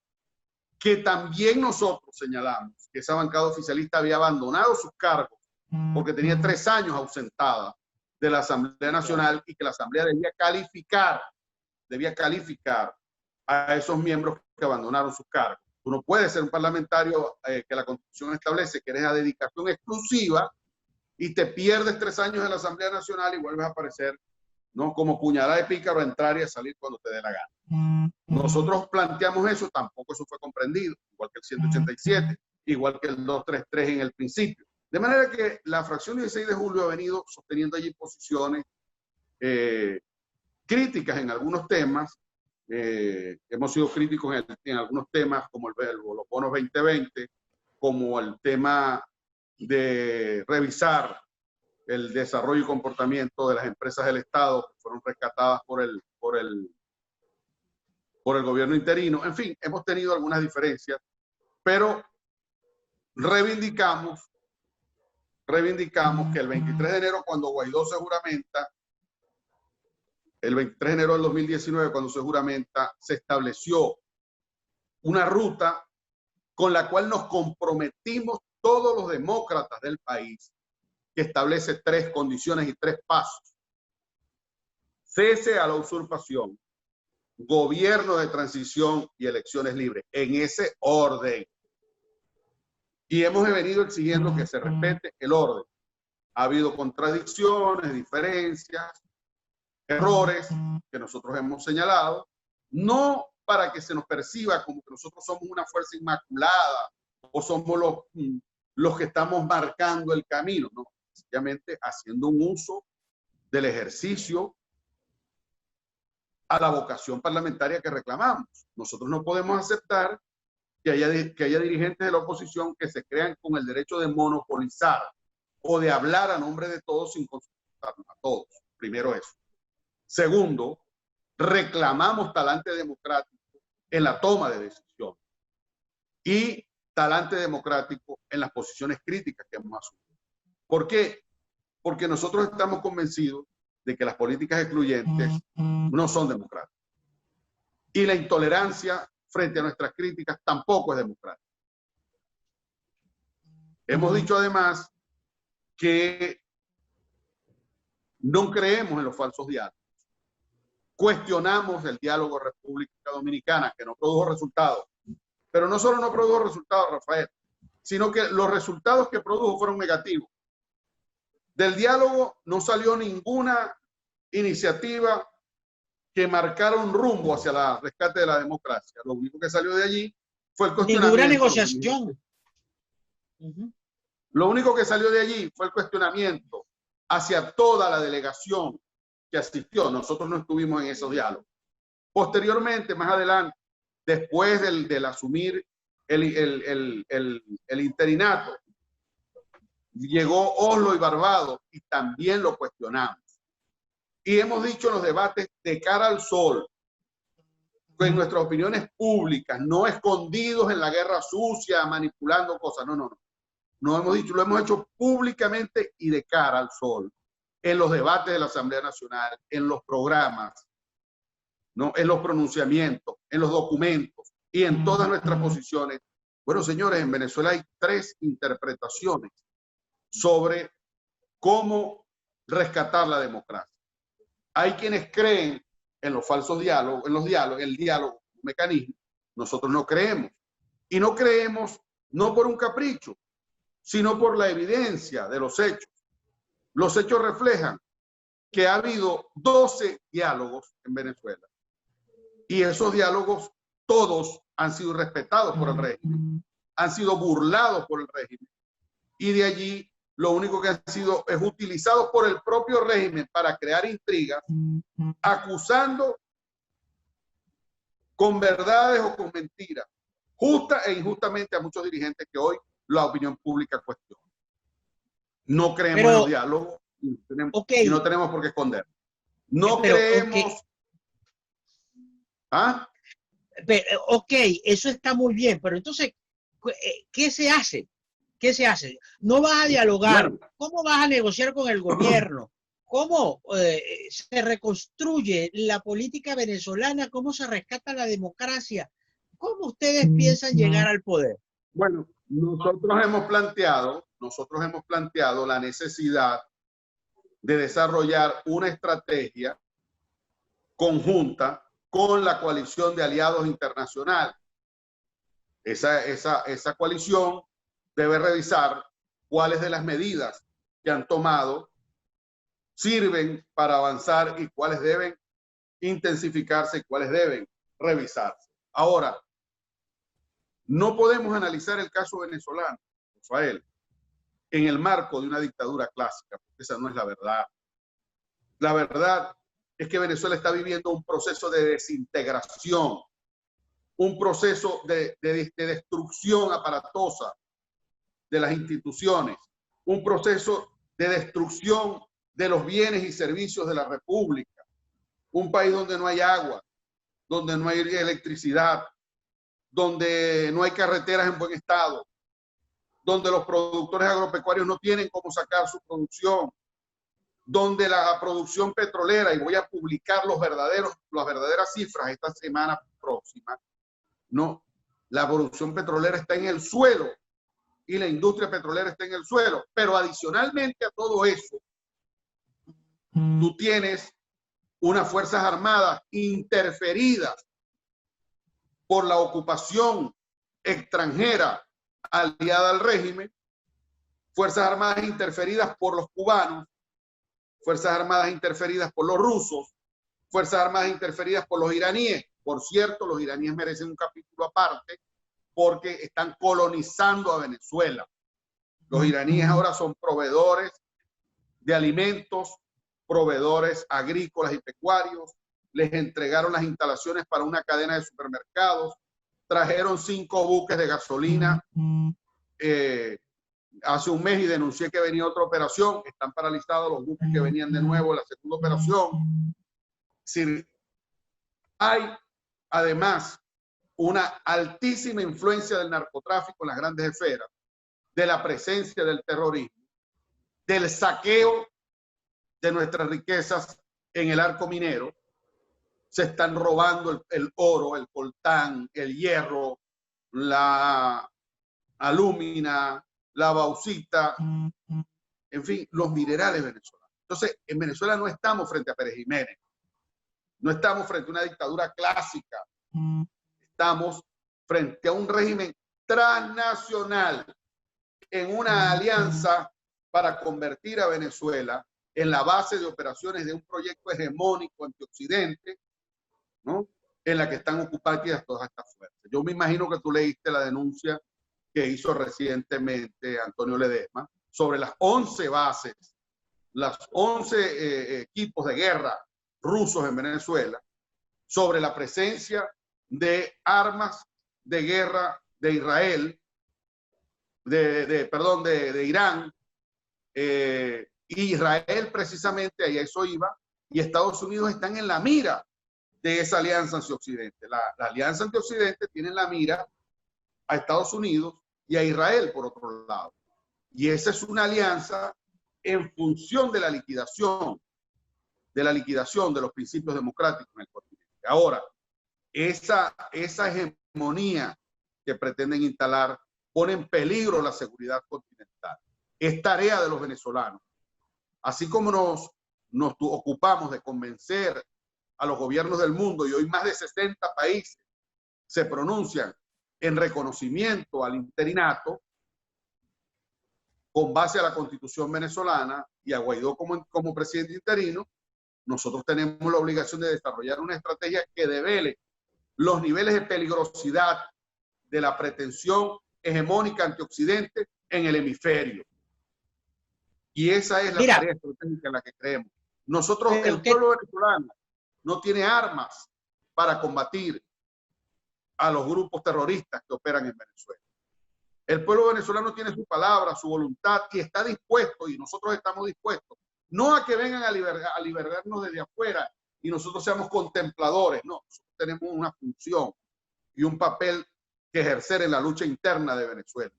que también nosotros señalamos que esa bancada oficialista había abandonado sus cargos porque tenía 3 años ausentada de la Asamblea Nacional y que la Asamblea debía calificar a esos miembros que abandonaron sus cargos. Tú no puedes ser un parlamentario que la Constitución establece que eres a dedicación exclusiva y te pierdes 3 años de la Asamblea Nacional y vuelves a aparecer, ¿no?, como puñalada de pícaro, a entrar y a salir cuando te dé la gana. Nosotros planteamos eso, tampoco eso fue comprendido, igual que el 187, igual que el 233 en el principio. De manera que la fracción 16 de julio ha venido sosteniendo allí posiciones críticas en algunos temas. Hemos sido críticos en algunos temas como los bonos 2020, como el tema de revisar el desarrollo y comportamiento de las empresas del Estado que fueron rescatadas por el gobierno interino. En fin, hemos tenido algunas diferencias, pero reivindicamos que el 23 de enero, cuando Guaidó se juramenta, el 23 de enero del 2019, cuando se juramenta, se estableció una ruta con la cual nos comprometimos todos los demócratas del país, que establece 3 condiciones y 3 pasos. Cese a la usurpación, gobierno de transición y elecciones libres, en ese orden. Y hemos venido exigiendo que se respete el orden. Ha habido contradicciones, diferencias, errores que nosotros hemos señalado, no para que se nos perciba como que nosotros somos una fuerza inmaculada o somos los que estamos marcando el camino, no, sencillamente haciendo un uso del ejercicio a la vocación parlamentaria que reclamamos. Nosotros no podemos aceptar que haya dirigentes de la oposición que se crean con el derecho de monopolizar o de hablar a nombre de todos sin consultarnos a todos. Primero eso. Segundo, reclamamos talante democrático en la toma de decisión y talante democrático en las posiciones críticas que hemos asumido. ¿Por qué? Porque nosotros estamos convencidos de que las políticas excluyentes no son democráticas. Y la intolerancia frente a nuestras críticas tampoco es democrática. Hemos dicho además que no creemos en los falsos diálogos. Cuestionamos el diálogo República Dominicana, que no produjo resultados. Pero no solo no produjo resultados, Rafael, sino que los resultados que produjo fueron negativos. Del diálogo no salió ninguna iniciativa que marcara un rumbo hacia el rescate de la democracia. Lo único que salió de allí fue el cuestionamiento. Ninguna negociación. Lo único que salió de allí fue el cuestionamiento hacia toda la delegación que asistió. Nosotros no estuvimos en esos diálogos. Posteriormente, más adelante, después del asumir el interinato, llegó Oslo y Barbados y también lo cuestionamos. Y hemos dicho en los debates de cara al sol, en nuestras opiniones públicas, no escondidos en la guerra sucia, manipulando cosas. No, no, no. No hemos dicho, lo hemos hecho públicamente y de cara al sol, en los debates de la Asamblea Nacional, en los programas, ¿no? En los pronunciamientos, en los documentos y en todas nuestras posiciones. Bueno, señores, en Venezuela hay 3 interpretaciones sobre cómo rescatar la democracia. Hay quienes creen en los falsos diálogos, en el diálogo como mecanismo. Nosotros no creemos. Y no creemos no por un capricho, sino por la evidencia de los hechos. Los hechos reflejan que ha habido 12 diálogos en Venezuela. Y esos diálogos todos han sido respetados por el régimen, han sido burlados por el régimen. Y de allí lo único que han sido es utilizados por el propio régimen para crear intrigas, acusando con verdades o con mentiras, justa e injustamente a muchos dirigentes que hoy la opinión pública cuestiona. No creemos en los diálogos y no tenemos por qué esconder. No creemos. ¿Ah? Ok, eso está muy bien, pero entonces, ¿qué se hace? ¿Qué se hace? No vas a dialogar. Bueno, ¿cómo vas a negociar con el gobierno? ¿Cómo se reconstruye la política venezolana? ¿Cómo se rescata la democracia? ¿Cómo ustedes piensan llegar al poder? Bueno, nosotros hemos planteado la necesidad de desarrollar una estrategia conjunta con la coalición de aliados internacionales. Esa coalición debe revisar cuáles de las medidas que han tomado sirven para avanzar y cuáles deben intensificarse y cuáles deben revisarse. Ahora, no podemos analizar el caso venezolano, Rafael, en el marco de una dictadura clásica, porque esa no es la verdad. La verdad es que Venezuela está viviendo un proceso de desintegración, un proceso de destrucción aparatosa de las instituciones, un proceso de destrucción de los bienes y servicios de la República, un país donde no hay agua, donde no hay electricidad, donde no hay carreteras en buen estado, donde los productores agropecuarios no tienen cómo sacar su producción, donde la producción petrolera, y voy a publicar las verdaderas cifras esta semana próxima, no, la producción petrolera está en el suelo y la industria petrolera está en el suelo. Pero adicionalmente a todo eso, tú tienes unas fuerzas armadas interferidas por la ocupación extranjera aliada al régimen, fuerzas armadas interferidas por los cubanos, fuerzas armadas interferidas por los rusos, fuerzas armadas interferidas por los iraníes. Por cierto, los iraníes merecen un capítulo aparte porque están colonizando a Venezuela. Los iraníes ahora son proveedores de alimentos, proveedores agrícolas y pecuarios. Les entregaron las instalaciones para una cadena de supermercados. Trajeron 5 buques de gasolina hace un mes y denuncié que venía otra operación. Están paralizados los buques que venían de nuevo en la segunda operación. Sí, hay además una altísima influencia del narcotráfico en las grandes esferas, de la presencia del terrorismo, del saqueo de nuestras riquezas en el arco minero. Se están robando el oro, el coltán, el hierro, la alúmina, la bauxita, en fin, los minerales venezolanos. Entonces, en Venezuela no estamos frente a Pérez Jiménez, no estamos frente a una dictadura clásica, estamos frente a un régimen transnacional en una alianza para convertir a Venezuela en la base de operaciones de un proyecto hegemónico antioccidente, ¿no? En la que están ocupadas todas estas fuerzas. Yo me imagino que tú leíste la denuncia que hizo recientemente Antonio Ledesma sobre las 11 bases, las 11 equipos de guerra rusos en Venezuela, sobre la presencia de armas de guerra de Israel, de Irán, Israel precisamente, ahí a eso iba, y Estados Unidos están en la mira de esa alianza anti-Occidente. La alianza anti-Occidente tiene en la mira a Estados Unidos y a Israel por otro lado. Y esa es una alianza en función de la liquidación de los principios democráticos en el continente. Ahora, esa hegemonía que pretenden instalar pone en peligro la seguridad continental. Es tarea de los venezolanos. Así como nos ocupamos de convencer a los gobiernos del mundo, y hoy más de 60 países se pronuncian en reconocimiento al interinato con base a la Constitución venezolana y a Guaidó como presidente interino, nosotros tenemos la obligación de desarrollar una estrategia que devele los niveles de peligrosidad de la pretensión hegemónica antioccidente en el hemisferio. Y esa es la tarea estratégica en la que creemos. Nosotros, el pueblo venezolano, no tiene armas para combatir a los grupos terroristas que operan en Venezuela. El pueblo venezolano tiene su palabra, su voluntad, y está dispuesto, y nosotros estamos dispuestos, no a que vengan a liberarnos desde afuera y nosotros seamos contempladores, no, nosotros tenemos una función y un papel que ejercer en la lucha interna de Venezuela.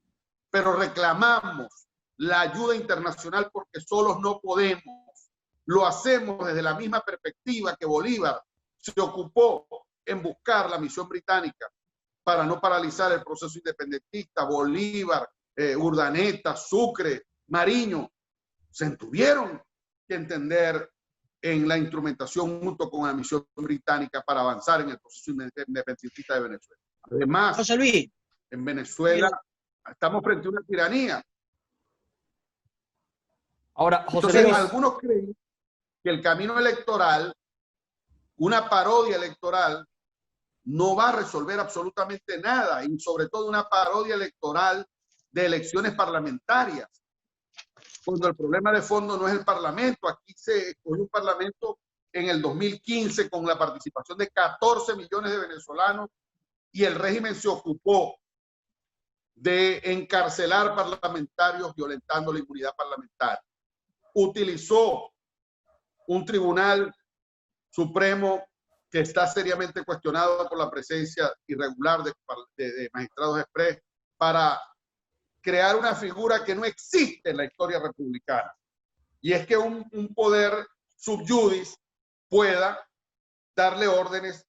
Pero reclamamos la ayuda internacional porque solos no podemos. Lo hacemos desde la misma perspectiva que Bolívar se ocupó en buscar la misión británica para no paralizar el proceso independentista. Bolívar, Urdaneta, Sucre, Mariño, se tuvieron que entender en la instrumentación junto con la misión británica para avanzar en el proceso independentista de Venezuela. Además, José Luis, en Venezuela estamos frente a una tiranía. Ahora, José Entonces, Luis, algunos creen que el camino electoral, una parodia electoral, no va a resolver absolutamente nada, y sobre todo una parodia electoral de elecciones parlamentarias, cuando el problema de fondo no es el Parlamento. Aquí se escogió un Parlamento en el 2015 con la participación de 14 millones de venezolanos, y el régimen se ocupó de encarcelar parlamentarios violentando la inmunidad parlamentaria. Utilizó un tribunal supremo que está seriamente cuestionado por la presencia irregular de magistrados express para crear una figura que no existe en la historia republicana. Y es que un poder sub judice pueda darle órdenes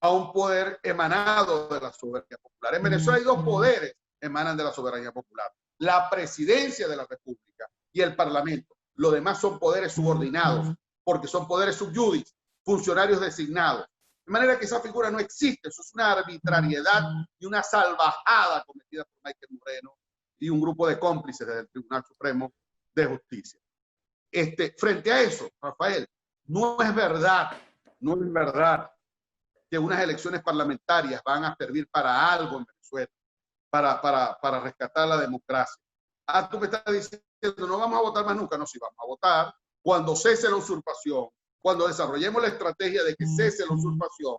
a un poder emanado de la soberanía popular. En Venezuela hay dos poderes que emanan de la soberanía popular: la presidencia de la República y el Parlamento. Los demás son poderes subordinados, porque son poderes sub judice, funcionarios designados. De manera que esa figura no existe. Eso es una arbitrariedad y una salvajada cometida por Michael Moreno y un grupo de cómplices del Tribunal Supremo de Justicia. Frente a eso, Rafael, no es verdad que unas elecciones parlamentarias van a servir para algo en Venezuela, para rescatar la democracia. Tú me estás diciendo, no vamos a votar más nunca. No, sí vamos a votar cuando cese la usurpación, cuando desarrollemos la estrategia de que cese la usurpación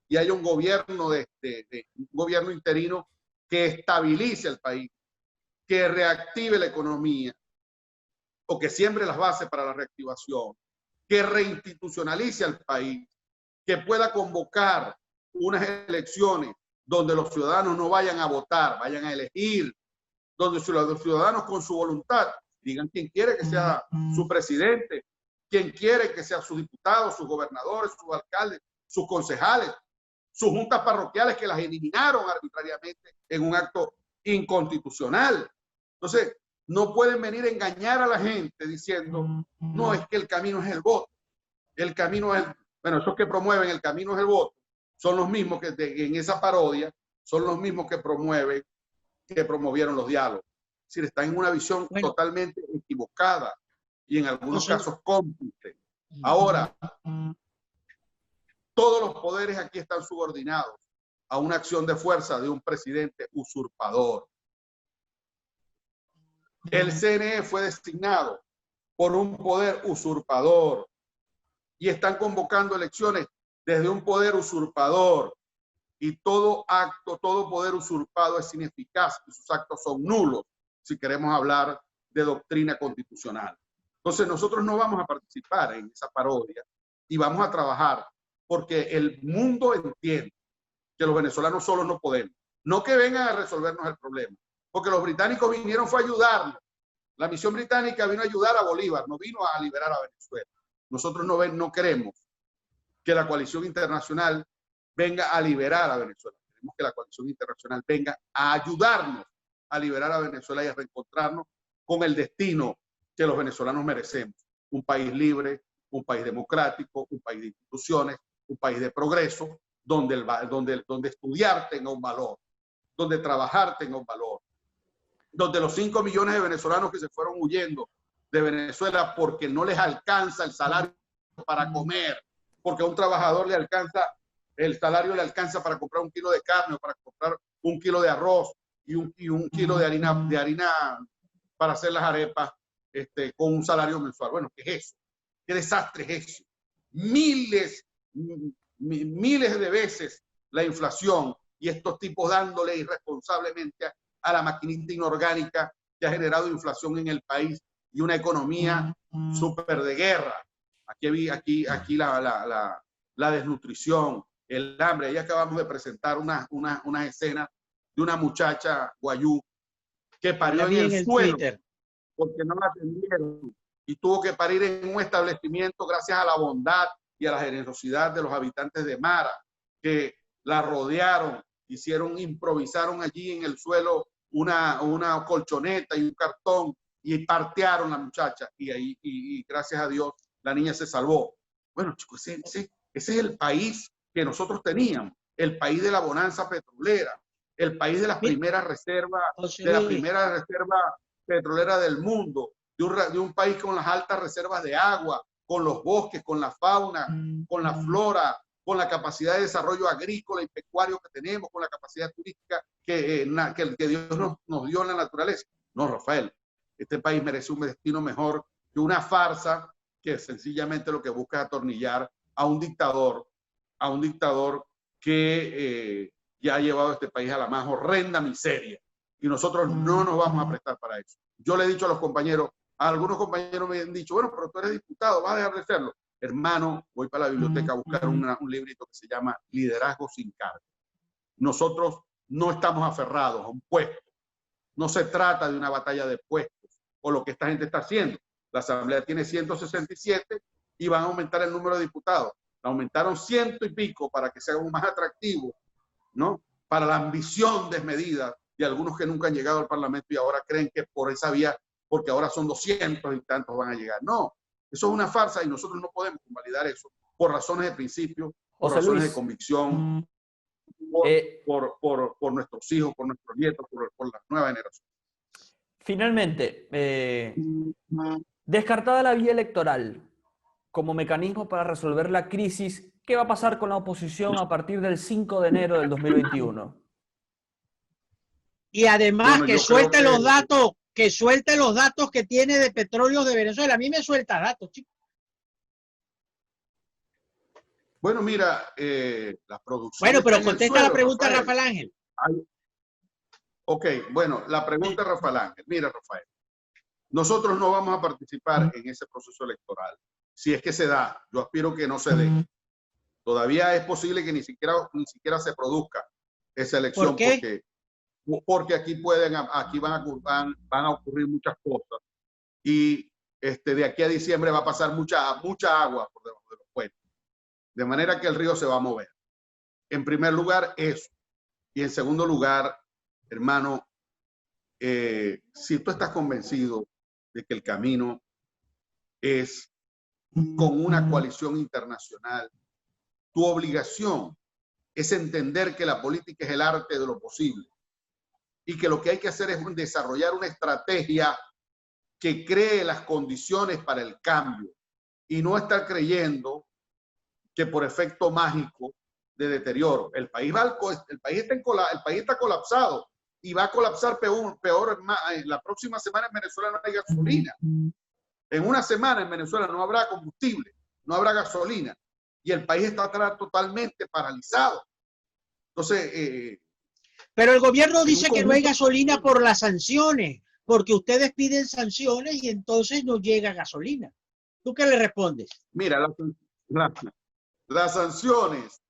y haya un gobierno, un gobierno interino que estabilice el país, que reactive la economía, o que siembre las bases para la reactivación, que reinstitucionalice al país, que pueda convocar unas elecciones donde los ciudadanos no vayan a votar, vayan a elegir, donde los ciudadanos con su voluntad digan quién quiere que sea su presidente, quién quiere que sean sus diputados, sus gobernadores, sus alcaldes, sus concejales, sus juntas parroquiales, que las eliminaron arbitrariamente en un acto inconstitucional. Entonces, no pueden venir a engañar a la gente diciendo, no, es que el camino es el voto. El camino es, bueno, esos que promueven el camino es el voto, son los mismos que en esa parodia, son los mismos que promovieron los diálogos. Es decir, están en una visión totalmente equivocada y en algunos casos cómplice. Ahora, todos los poderes aquí están subordinados a una acción de fuerza de un presidente usurpador. El CNE fue designado por un poder usurpador y están convocando elecciones desde un poder usurpador, y todo acto, todo poder usurpado es ineficaz y sus actos son nulos si queremos hablar de doctrina constitucional. Entonces nosotros no vamos a participar en esa parodia y vamos a trabajar porque el mundo entiende que los venezolanos solos no podemos. No que vengan a resolvernos el problema, porque los británicos vinieron fue a ayudarnos. La misión británica vino a ayudar a Bolívar, no vino a liberar a Venezuela. Nosotros no queremos que la coalición internacional venga a liberar a Venezuela. Queremos que la coalición internacional venga a ayudarnos a liberar a Venezuela y a reencontrarnos con el destino que los venezolanos merecemos. Un país libre, un país democrático, un país de instituciones, un país de progreso, donde estudiar tenga un valor, donde trabajar tenga un valor, donde los 5 millones de venezolanos que se fueron huyendo de Venezuela porque no les alcanza el salario para comer, porque a un trabajador le alcanza, el salario le alcanza para comprar 1 kilo de carne o para comprar 1 kilo de arroz y un kilo de harina para hacer las arepas con un salario mensual. Bueno, ¿qué es eso? ¿Qué desastre es eso? Miles de veces la inflación y estos tipos dándole irresponsablemente a la maquinita inorgánica que ha generado inflación en el país y una economía súper de guerra. Aquí la desnutrición, el hambre. Ya acabamos de presentar una escena de una muchacha guayú que parió en el suelo porque no la atendieron y tuvo que parir en un establecimiento gracias a la bondad y a la generosidad de los habitantes de Mara, que la rodearon, improvisaron allí en el suelo una colchoneta y un cartón y partearon la muchacha y gracias a Dios la niña se salvó. Bueno, chicos, ese es el país que nosotros teníamos, el país de la bonanza petrolera, el país de las primeras reservas, de la primera reserva petrolera del mundo, de un país con las altas reservas de agua, con los bosques, con la fauna, con la flora, con la capacidad de desarrollo agrícola y pecuario que tenemos, con la capacidad turística que Dios nos dio en la naturaleza. No, Rafael, este país merece un destino mejor que una farsa que sencillamente lo que busca es atornillar a un dictador que ya ha llevado a este país a la más horrenda miseria. Y nosotros no nos vamos a prestar para eso. Yo le he dicho a los compañeros, a algunos compañeros me han dicho, bueno, pero tú eres diputado, vas a dejar de serlo. Hermano, voy para la biblioteca a buscar un librito que se llama Liderazgo sin cargo. Nosotros no estamos aferrados a un puesto. No se trata de una batalla de puestos o lo que esta gente está haciendo. La Asamblea tiene 167 y van a aumentar el número de diputados. Aumentaron 100 y pico para que sea aún más atractivo, ¿no? Para la ambición desmedida de algunos que nunca han llegado al Parlamento y ahora creen que por esa vía, porque ahora son 200 y tantos van a llegar. No, eso es una farsa y nosotros no podemos convalidar eso por razones de principio, por razones de convicción, por nuestros hijos, por nuestros nietos, por la nueva generación. Finalmente, descartada la vía electoral como mecanismo para resolver la crisis, ¿qué va a pasar con la oposición a partir del 5 de enero del 2021? Y además que suelte los datos, que tiene de petróleo de Venezuela. A mí me suelta datos, chicos. Bueno, mira, la producción. Bueno, pero contesta la pregunta, Rafael Ángel. Ok, bueno, la pregunta, Rafael Ángel. Mira, Rafael, nosotros no vamos a participar en ese proceso electoral. Si es que se da, yo aspiro que no se dé. Todavía es posible que ni siquiera se produzca esa elección. ¿Por qué? Porque aquí van a ocurrir muchas cosas y de aquí a diciembre va a pasar mucha agua por debajo de los puentes. De manera que el río se va a mover. En primer lugar, eso. Y en segundo lugar, hermano, si tú estás convencido de que el camino es con una coalición internacional, tu obligación es entender que la política es el arte de lo posible y que lo que hay que hacer es desarrollar una estrategia que cree las condiciones para el cambio y no estar creyendo que por efecto mágico de deterioro. El país está colapsado y va a colapsar peor la próxima semana en Venezuela no hay gasolina. En una semana en Venezuela no habrá combustible, no habrá gasolina y el país está totalmente paralizado. Entonces, pero el gobierno dice que no hay gasolina por las sanciones, porque ustedes piden sanciones y entonces no llega gasolina. ¿Tú qué le respondes? Mira, las sanciones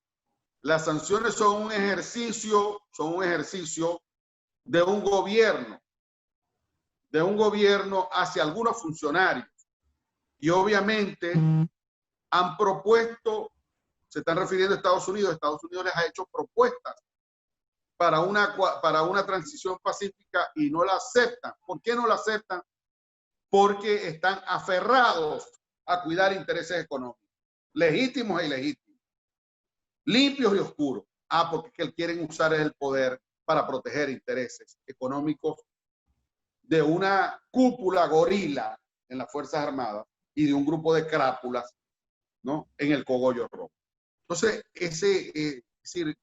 son un ejercicio de un gobierno hacia algunos funcionarios. Y obviamente han propuesto, se están refiriendo a Estados Unidos les ha hecho propuestas para una transición pacífica y no la aceptan. ¿Por qué no la aceptan? Porque están aferrados a cuidar intereses económicos, legítimos e ilegítimos, limpios y oscuros. Porque quieren usar el poder para proteger intereses económicos de una cúpula gorila en las Fuerzas Armadas y de un grupo de crápulas, ¿no?, en el cogollo rojo. Entonces, es decir,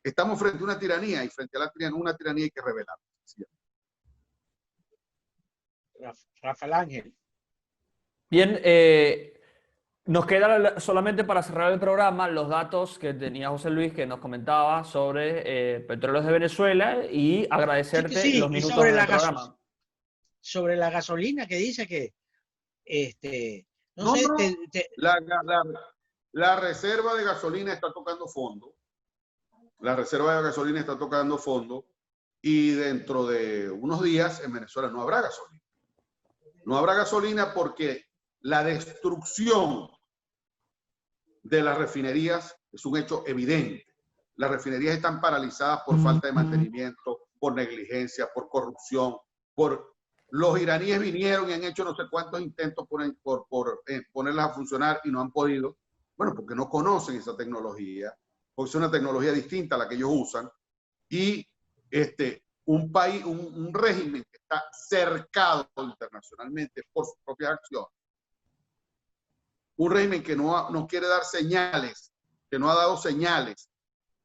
estamos frente a una tiranía y frente a una tiranía hay que revelar. Rafael Ángel. Bien, nos queda solamente para cerrar el programa los datos que tenía José Luis, que nos comentaba sobre Petróleos de Venezuela, y agradecerte los minutos sobre del programa. Sobre la gasolina, que dice que la reserva de gasolina está tocando fondo. La reserva de gasolina está tocando fondo y dentro de unos días en Venezuela no habrá gasolina. No habrá gasolina porque la destrucción de las refinerías es un hecho evidente. Las refinerías están paralizadas por falta de mantenimiento, por negligencia, por corrupción, los iraníes vinieron y han hecho no sé cuántos intentos por ponerlas a funcionar y no han podido. Bueno, porque no conocen esa tecnología, porque es una tecnología distinta a la que ellos usan. Y un régimen que está cercado internacionalmente por sus propias acciones, un régimen que no quiere dar señales, que no ha dado señales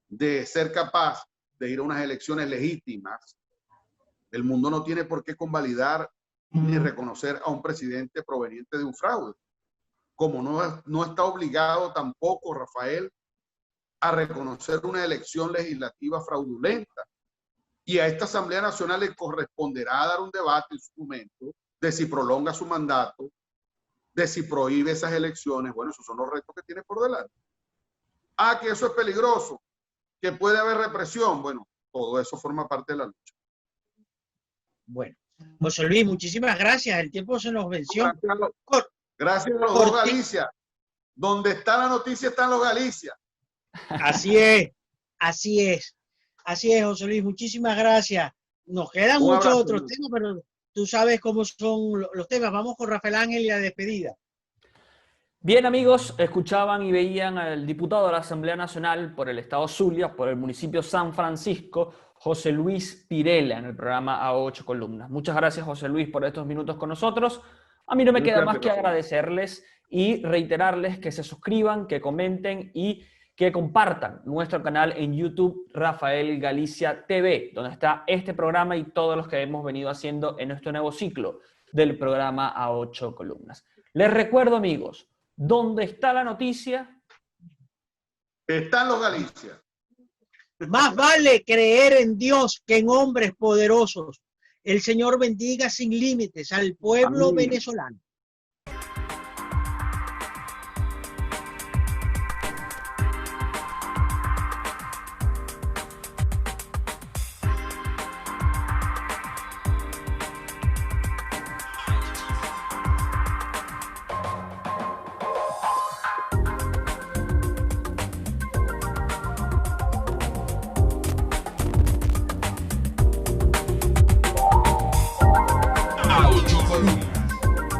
de ser capaz de ir a unas elecciones legítimas. El mundo no tiene por qué convalidar ni reconocer a un presidente proveniente de un fraude, como no está obligado tampoco, Rafael, a reconocer una elección legislativa fraudulenta. Y a esta Asamblea Nacional le corresponderá dar un debate en su momento de si prolonga su mandato, de si prohíbe esas elecciones. Bueno, esos son los retos que tiene por delante. Que eso es peligroso, que puede haber represión. Bueno, todo eso forma parte de la lucha. Bueno, José Luis, muchísimas gracias. El tiempo se nos venció. Gracias a los dos Galicia. Donde está la noticia están los Galicia. Así es, así es. Así es, José Luis, muchísimas gracias. Nos quedan muchos otros temas, pero tú sabes cómo son los temas. Vamos con Rafael Ángel y la despedida. Bien, amigos, escuchaban y veían al diputado de la Asamblea Nacional por el estado Zulia, por el municipio San Francisco, José Luis Pirela, en el programa A 8 Columnas. Muchas gracias, José Luis, por estos minutos con nosotros. A mí no me queda más que agradecerles y reiterarles que se suscriban, que comenten y que compartan nuestro canal en YouTube, Rafael Galicia TV, donde está este programa y todos los que hemos venido haciendo en nuestro nuevo ciclo del programa A 8 Columnas. Les recuerdo, amigos, ¿dónde está la noticia? Están los Galicia. Más vale creer en Dios que en hombres poderosos. El Señor bendiga sin límites al pueblo venezolano.